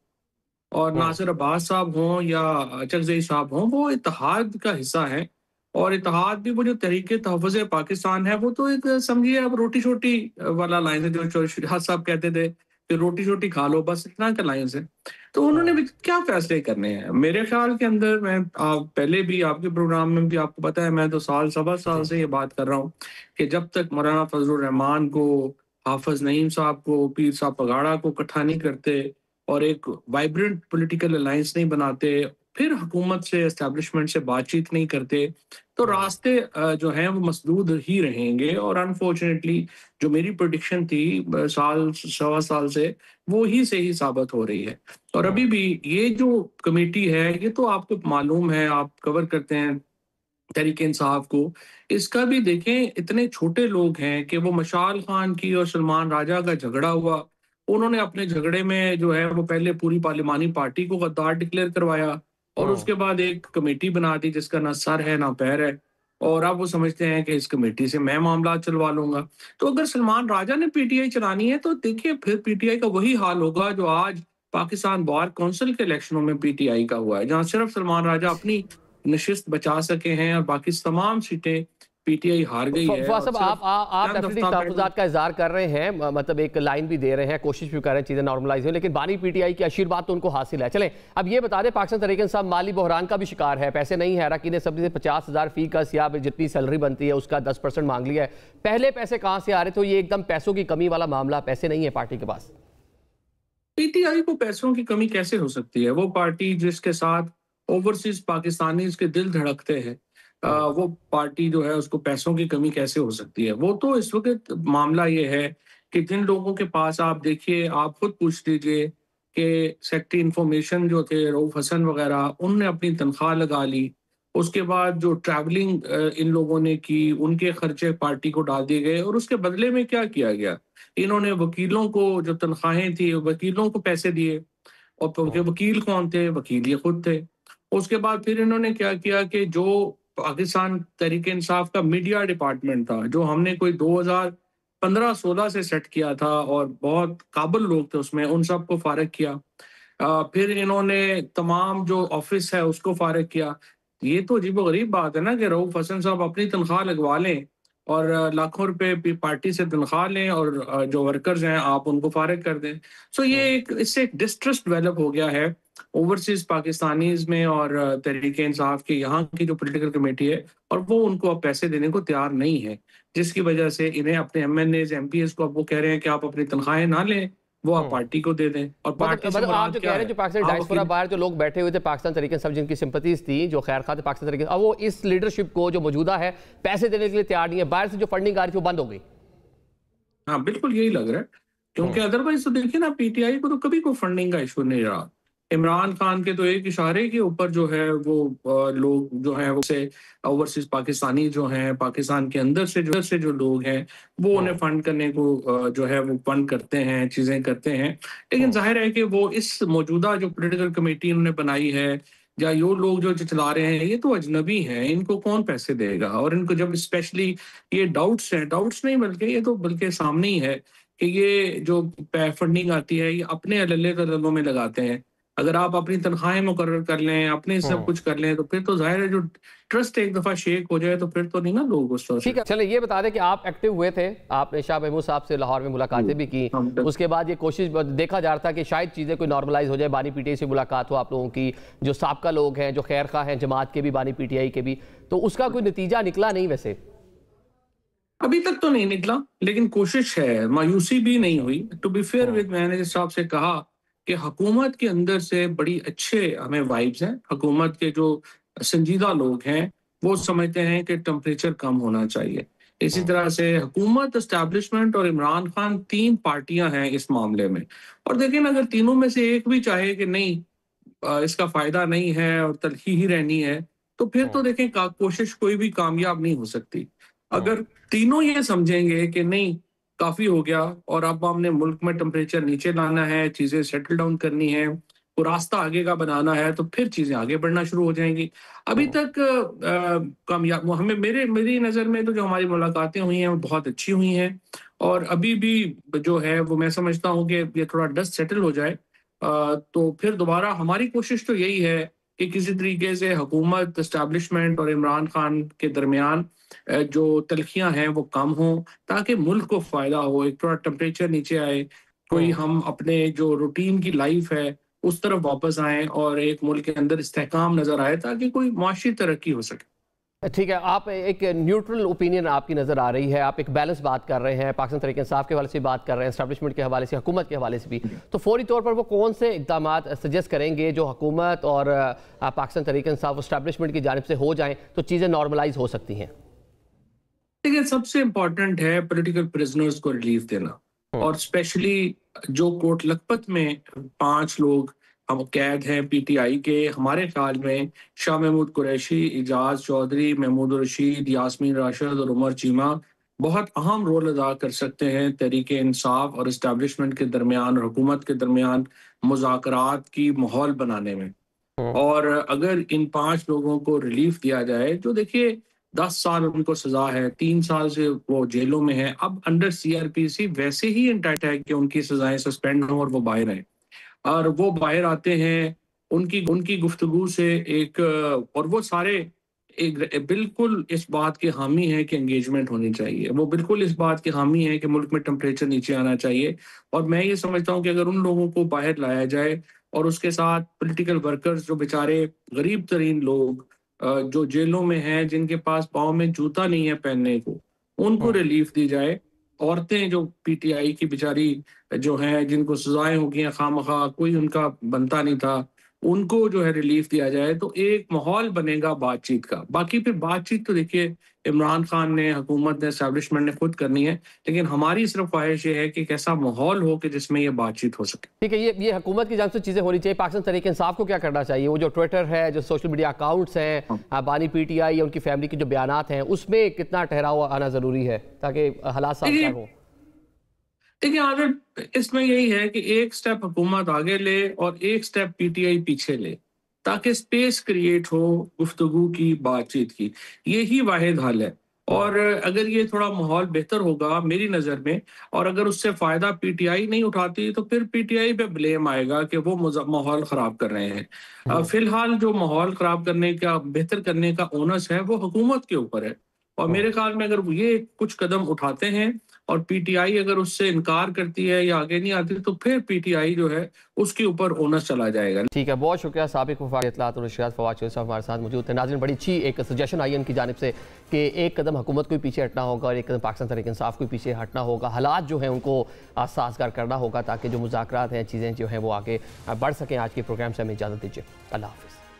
और नासिर अब्बास साहब हों या अचकजई साहब हों, वो इत्तेहाद का हिस्सा है, और इत्तेहाद भी वो जो तहरीक तहफ़्फ़ुज़ पाकिस्तान है, वो तो एक समझिए अब रोटी छोटी वाला लाइन है, जो शरीयत साहब कहते थे कि रोटी छोटी खा लो, बस इतना का लाइन है। तो उन्होंने भी क्या फैसले करने हैं मेरे ख्याल के अंदर। मैं पहले भी आपके प्रोग्राम में भी आपको पता है, मैं तो सवा साल से ये बात कर रहा हूँ कि जब तक मौलाना फजलुर रहमान को, हाफिज नईम साहब को, पीर साहब पगाड़ा को इकट्ठा नहीं करते और एक वाइब्रेंट पॉलिटिकल अलायंस नहीं बनाते, फिर हुकूमत से, एस्टैब्लिशमेंट से बातचीत नहीं करते, तो रास्ते जो हैं वो मसदूद ही रहेंगे। और अनफॉर्चुनेटली जो मेरी प्रेडिक्शन थी सवा साल से, वो ही सही साबित हो रही है। और अभी भी ये जो कमेटी है, ये तो आपको मालूम है, आप कवर करते हैं तहरीक इंसाफ को, इसका भी देखें, इतने छोटे लोग हैं कि वो मशाल खान की और सलमान राजा का झगड़ा हुआ, उन्होंने अपने झगड़े में जो है वो पहले पूरी पार्लिमानी पार्टी को गद्दार डिक्लेयर करवाया और उसके बाद एक कमेटी बना दी जिसका ना सर है ना पैर है, और अब वो समझते हैं कि इस कमेटी से मैं मामला चलवा लूंगा। तो अगर सलमान राजा ने पीटीआई चलानी है तो देखिए फिर पीटीआई का वही हाल होगा जो आज पाकिस्तान बार काउंसिल के इलेक्शनों में पीटीआई का हुआ है, जहां सिर्फ सलमान राजा अपनी नशिस्त बचा सके हैं और बाकी तमाम सीटें पीटीआई हार गई है। साहब, आप डेफिनेटली तहफ़्फ़ुज़ात का इज़हार कर रहे हैं, मतलब एक लाइन भी दे रहे हैं, कोशिश भी कर रहे हैं चीज़ें नॉर्मलाइज हो, लेकिन बानी पीटीआई की आशीर्वाद तो उनको हासिल है। चलें, अब ये बता दें, पाकिस्तान तहरीक इंसाफ माली बहरान का भी शिकार है, पैसे नहीं है, अरकान असम्बली से 50,000 फी का सियाब जितनी सैलरी बनती है उसका 10% मांग लिया है। पहले पैसे कहाँ से आ रहे थे? ये एकदम पैसों की कमी वाला मामला, पैसे नहीं है पार्टी के पास। पीटीआई को पैसों की कमी कैसे हो सकती है? वो पार्टी जिसके साथ ओवरसीज पाकिस्तानी के दिल धड़कते हैं, वो पार्टी जो है उसको पैसों की कमी कैसे हो सकती है? वो तो इस वक्त मामला ये है कि जिन लोगों के पास, आप देखिए, आप खुद पूछ लीजिए कि सेक्रेटरी इंफॉर्मेशन जो थे रऊफ हसन वगैरह, उनने अपनी तनख्वाह लगा ली। उसके बाद जो ट्रैवलिंग इन लोगों ने की, उनके खर्चे पार्टी को डाल दिए गए, और उसके बदले में क्या किया गया? इन्होंने वकीलों को जो तनख्वाहें थी, वकीलों को पैसे दिए, और तो वकील कौन थे? वकील ये खुद थे। उसके बाद फिर इन्होंने क्या किया कि जो पाकिस्तान तहरीक इंसाफ का मीडिया डिपार्टमेंट था, जो हमने कोई 2015-16 से सेट किया था और बहुत काबिल लोग थे उसमें, उन सबको फारिग किया। फिर इन्होंने तमाम जो ऑफिस है उसको फारिग किया। ये तो अजीब गरीब बात है ना कि रऊफ हसन साहब अपनी तनख्वाह लगवा लें और लाखों रुपए पार्टी से तनख्वाह लें और जो वर्कर्स हैं आप उनको फारिग कर दें। सो ये एक इससे एक डिस्ट्रस्ट डेवलप हो गया है ओवरसीज पाकिस्तानीज में और तहरीक इंसाफ की यहाँ की जो पॉलिटिकल कमेटी है, और वो उनको अब पैसे देने को तैयार नहीं है, जिसकी वजह से इन्हें अपने MNAs MPs को अब वो कह रहे हैं कि आप अपनी तनख्वाहें ना लें, वो आप पार्टी को दे दें। और पार्टी से मतलब आप मुराद जो कह क्या रहे हैं है? जो पाकिस्तान आप डायस्पोरा अकेले- बाहर जो लोग बैठे हुए थे पाकिस्तान तरीके सब जिनकी सिंपथीज थी, जो खैर खा थे पाकिस्तान तरीके, अब वो इस लीडरशिप को जो मौजूदा है पैसे देने के लिए तैयार नहीं है, बाहर से जो फंडिंग आ रही थी वो बंद हो गई। हाँ बिल्कुल यही लग रहा है, क्योंकि अदरवाइज तो देखिए ना, PTI को तो कभी कोई फंडिंग का इशू नहीं रहा। इमरान खान के तो एक इशारे के ऊपर जो है वो लोग जो है वो से ओवरसीज पाकिस्तानी जो हैं, पाकिस्तान के अंदर से जो लोग हैं वो उन्हें फंड करने को जो है वो फंड करते हैं, चीजें करते हैं। लेकिन जाहिर है कि वो इस मौजूदा जो पॉलिटिकल कमेटी उन्होंने बनाई है या ये लोग जो चला रहे हैं, ये तो अजनबी हैं, इनको कौन पैसे देगा? और इनको जब स्पेशली ये डाउट्स हैं, डाउट्स नहीं बल्कि ये तो बल्कि सामने ही है कि ये जो फंडिंग आती है ये अपने अल्ले तल्लों में लगाते हैं। अगर आप अपनी तनख्वाहें मुकर्रर कर लें, अपने सब कुछ कर लें, तो फिर तो जाहिर है जो ट्रस्ट एक दफा शेक हो जाए तो फिर तो नहीं ना लोग उस तरह से। ठीक है, चलिए ये बता दें कि आप एक्टिव हुए थे, आपने शाह महमूद साहब से लाहौर में मुलाकातें भी की, उसके बाद ये कोशिश देखा जा रहा था कि शायद चीज़ें कोई नॉर्मलाइज हो जाए, बानी PTI से मुलाकात हो आप लोगों की, जो साबका लोग हैं, जो खैर खा हैं जमात के भी, बानी PTI के भी, तो उसका कोई नतीजा निकला नहीं वैसे? अभी तक तो नहीं निकला, लेकिन कोशिश है, मायूसी भी नहीं हुई। टू बी फेयर विद, मैंने साहब से कहा कि हुकूमत के अंदर से बड़ी अच्छे हमें वाइब्स हैं। हुकूमत के जो संजीदा लोग हैं वो समझते हैं कि टेम्परेचर कम होना चाहिए। इसी तरह से हुकूमत, एस्टैब्लिशमेंट और इमरान खान, 3 पार्टियां हैं इस मामले में। और देखिए ना, अगर तीनों में से एक भी चाहे कि नहीं इसका फायदा नहीं है और तलखी ही रहनी है, तो फिर तो देखें कोशिश कोई भी कामयाब नहीं हो सकती। अगर तीनों ये समझेंगे कि नहीं काफी हो गया और अब हमने मुल्क में टेम्परेचर नीचे लाना है, चीजें सेटल डाउन करनी है, वो रास्ता आगे का बनाना है, तो फिर चीजें आगे बढ़ना शुरू हो जाएंगी। अभी तक कामयाब हमें मेरी नजर में तो जो हमारी मुलाकातें हुई हैं वो बहुत अच्छी हुई हैं, और अभी भी जो है वो मैं समझता हूँ कि ये थोड़ा डस्ट सेटल हो जाए तो फिर दोबारा हमारी कोशिश तो यही है कि किसी तरीके से हुकूमत, एस्टैब्लिशमेंट और इमरान खान के दरमियान जो तलखियां हैं वो कम हो, ताकि मुल्क को फायदा हो, एक थोड़ा टेम्परेचर नीचे आए, कोई हम अपने जो रूटीन की लाइफ है उस तरफ वापस आए और एक मुल्क के अंदर इस्तेहकाम नजर आए, ताकि कोई माशी तरक्की हो सके। ठीक है, आप एक न्यूट्रल ओपिनियन आपकी नज़र आ रही है, आप एक बैलेंस बात कर रहे हैं, पाकिस्तान तहरीक इंसाफ के हवाले से बात कर रहे हैं, एस्टैब्लिशमेंट के हवाले से, हुकूमत के हवाले से भी, तो फौरी तौर पर वो कौन से इक़दाम सजेस्ट करेंगे जो हुकूमत और पाकिस्तान तहरीक इंसाफ एस्टैब्लिशमेंट की जानिब से हो जाएं तो चीज़ें नॉर्मलाइज हो सकती हैं? देखिए, सबसे इम्पोर्टेंट है पॉलिटिकल प्रिजनर्स को रिलीफ देना, और स्पेशली जो कोट लखपत में 5 लोग हम कैद हैं PTI के, हमारे ख्याल में शाह महमूद कुरैशी, इजाज चौधरी, महमूद रशीद, यास्मीन राशिद और उमर चीमा बहुत अहम रोल अदा कर सकते हैं तहरीक इंसाफ और इस्टेब्लिशमेंट के दरमियान और हुकूमत के दरमियान मुज़ाकरात की माहौल बनाने में। और अगर इन 5 लोगों को रिलीफ दिया जाए, जो देखिए 10 साल उनको सजा है, 3 साल से वो जेलों में है, अब अंडर CRPC वैसे ही इंटाइट है कि उनकी सजाएं सस्पेंड हों और वो बाहर आए, और वो बाहर आते हैं उनकी गुफ्तगू से एक, और वो सारे एक बिल्कुल इस बात के हामी हैं कि एंगेजमेंट होनी चाहिए, वो बिल्कुल इस बात के हामी हैं कि मुल्क में टेम्परेचर नीचे आना चाहिए। और मैं ये समझता हूँ कि अगर उन लोगों को बाहर लाया जाए और उसके साथ पॉलिटिकल वर्कर्स, जो बेचारे गरीब तरीन लोग जो जेलों में हैं, जिनके पास पाँव में जूता नहीं है पहनने को, उनको रिलीफ दी जाए। औरतें जो PTI की बेचारी जो हैं, जिनको सजाएं हो गई हैं खामखा, कोई उनका बनता नहीं था, उनको जो है रिलीफ दिया जाए, तो एक माहौल बनेगा बातचीत का। बाकी फिर बातचीत तो देखिए इमरान खान ने, हुकूमत ने, एस्टैब्लिशमेंट ने खुद करनी है, लेकिन हमारी सिर्फ ख्वाहिश ये है कि कैसा माहौल हो कि जिसमें ये बातचीत हो सके। ठीक है, ये हुकूमत की जानिब से चीज़ें होनी चाहिए। पाकिस्तान तहरीक इंसाफ को क्या करना चाहिए? वो जो ट्विटर है, जो सोशल मीडिया अकाउंट्स हैं, बानी PTI या उनकी फैमिली के जो बयानात हैं, उसमें कितना ठहराव आना ज़रूरी है ताकि हालात साफ हो? देखिए, आदत इसमें यही है कि एक स्टेप हुकूमत आगे ले और एक स्टेप PTI पीछे ले, ताकि स्पेस क्रिएट हो गुफ्तगू की, बातचीत की। यही वाहिद हल है। और अगर ये थोड़ा माहौल बेहतर होगा मेरी नज़र में, और अगर उससे फ़ायदा PTI नहीं उठाती, तो फिर PTI पे ब्लेम आएगा कि वो माहौल ख़राब कर रहे हैं। फ़िलहाल जो माहौल ख़राब करने का, बेहतर करने का ओनस है वो हुकूमत के ऊपर है, और मेरे ख्याल में अगर ये कुछ कदम उठाते हैं और पीटीआई अगर उससे इनकार करती है या आगे नहीं आती तो फिर पीटीआई जो है उसके ऊपर ओनस चला जाएगा। ठीक है, बहुत शुक्रिया साबिक वफाकी इत्तलात और इरशाद फवाद चौधरी साहब हमारे साथ मौजूद थे। नाज़रीन, बड़ी अच्छी एक सजेशन आई है इनकी जानिब से कि एक कदम हुकूमत को पीछे हटना होगा और एक कदम पाकिस्तान तहरीक इंसाफ को पीछे हटना होगा। हालात जो हैं उनको साजगार करना होगा ताकि जो मुज़ाकरात हैं, चीज़ें जो हैं वो आगे बढ़ सकें। आज के प्रोग्राम से हमें इजाज़त दीजिए। अल्लाह हाफ़िज़।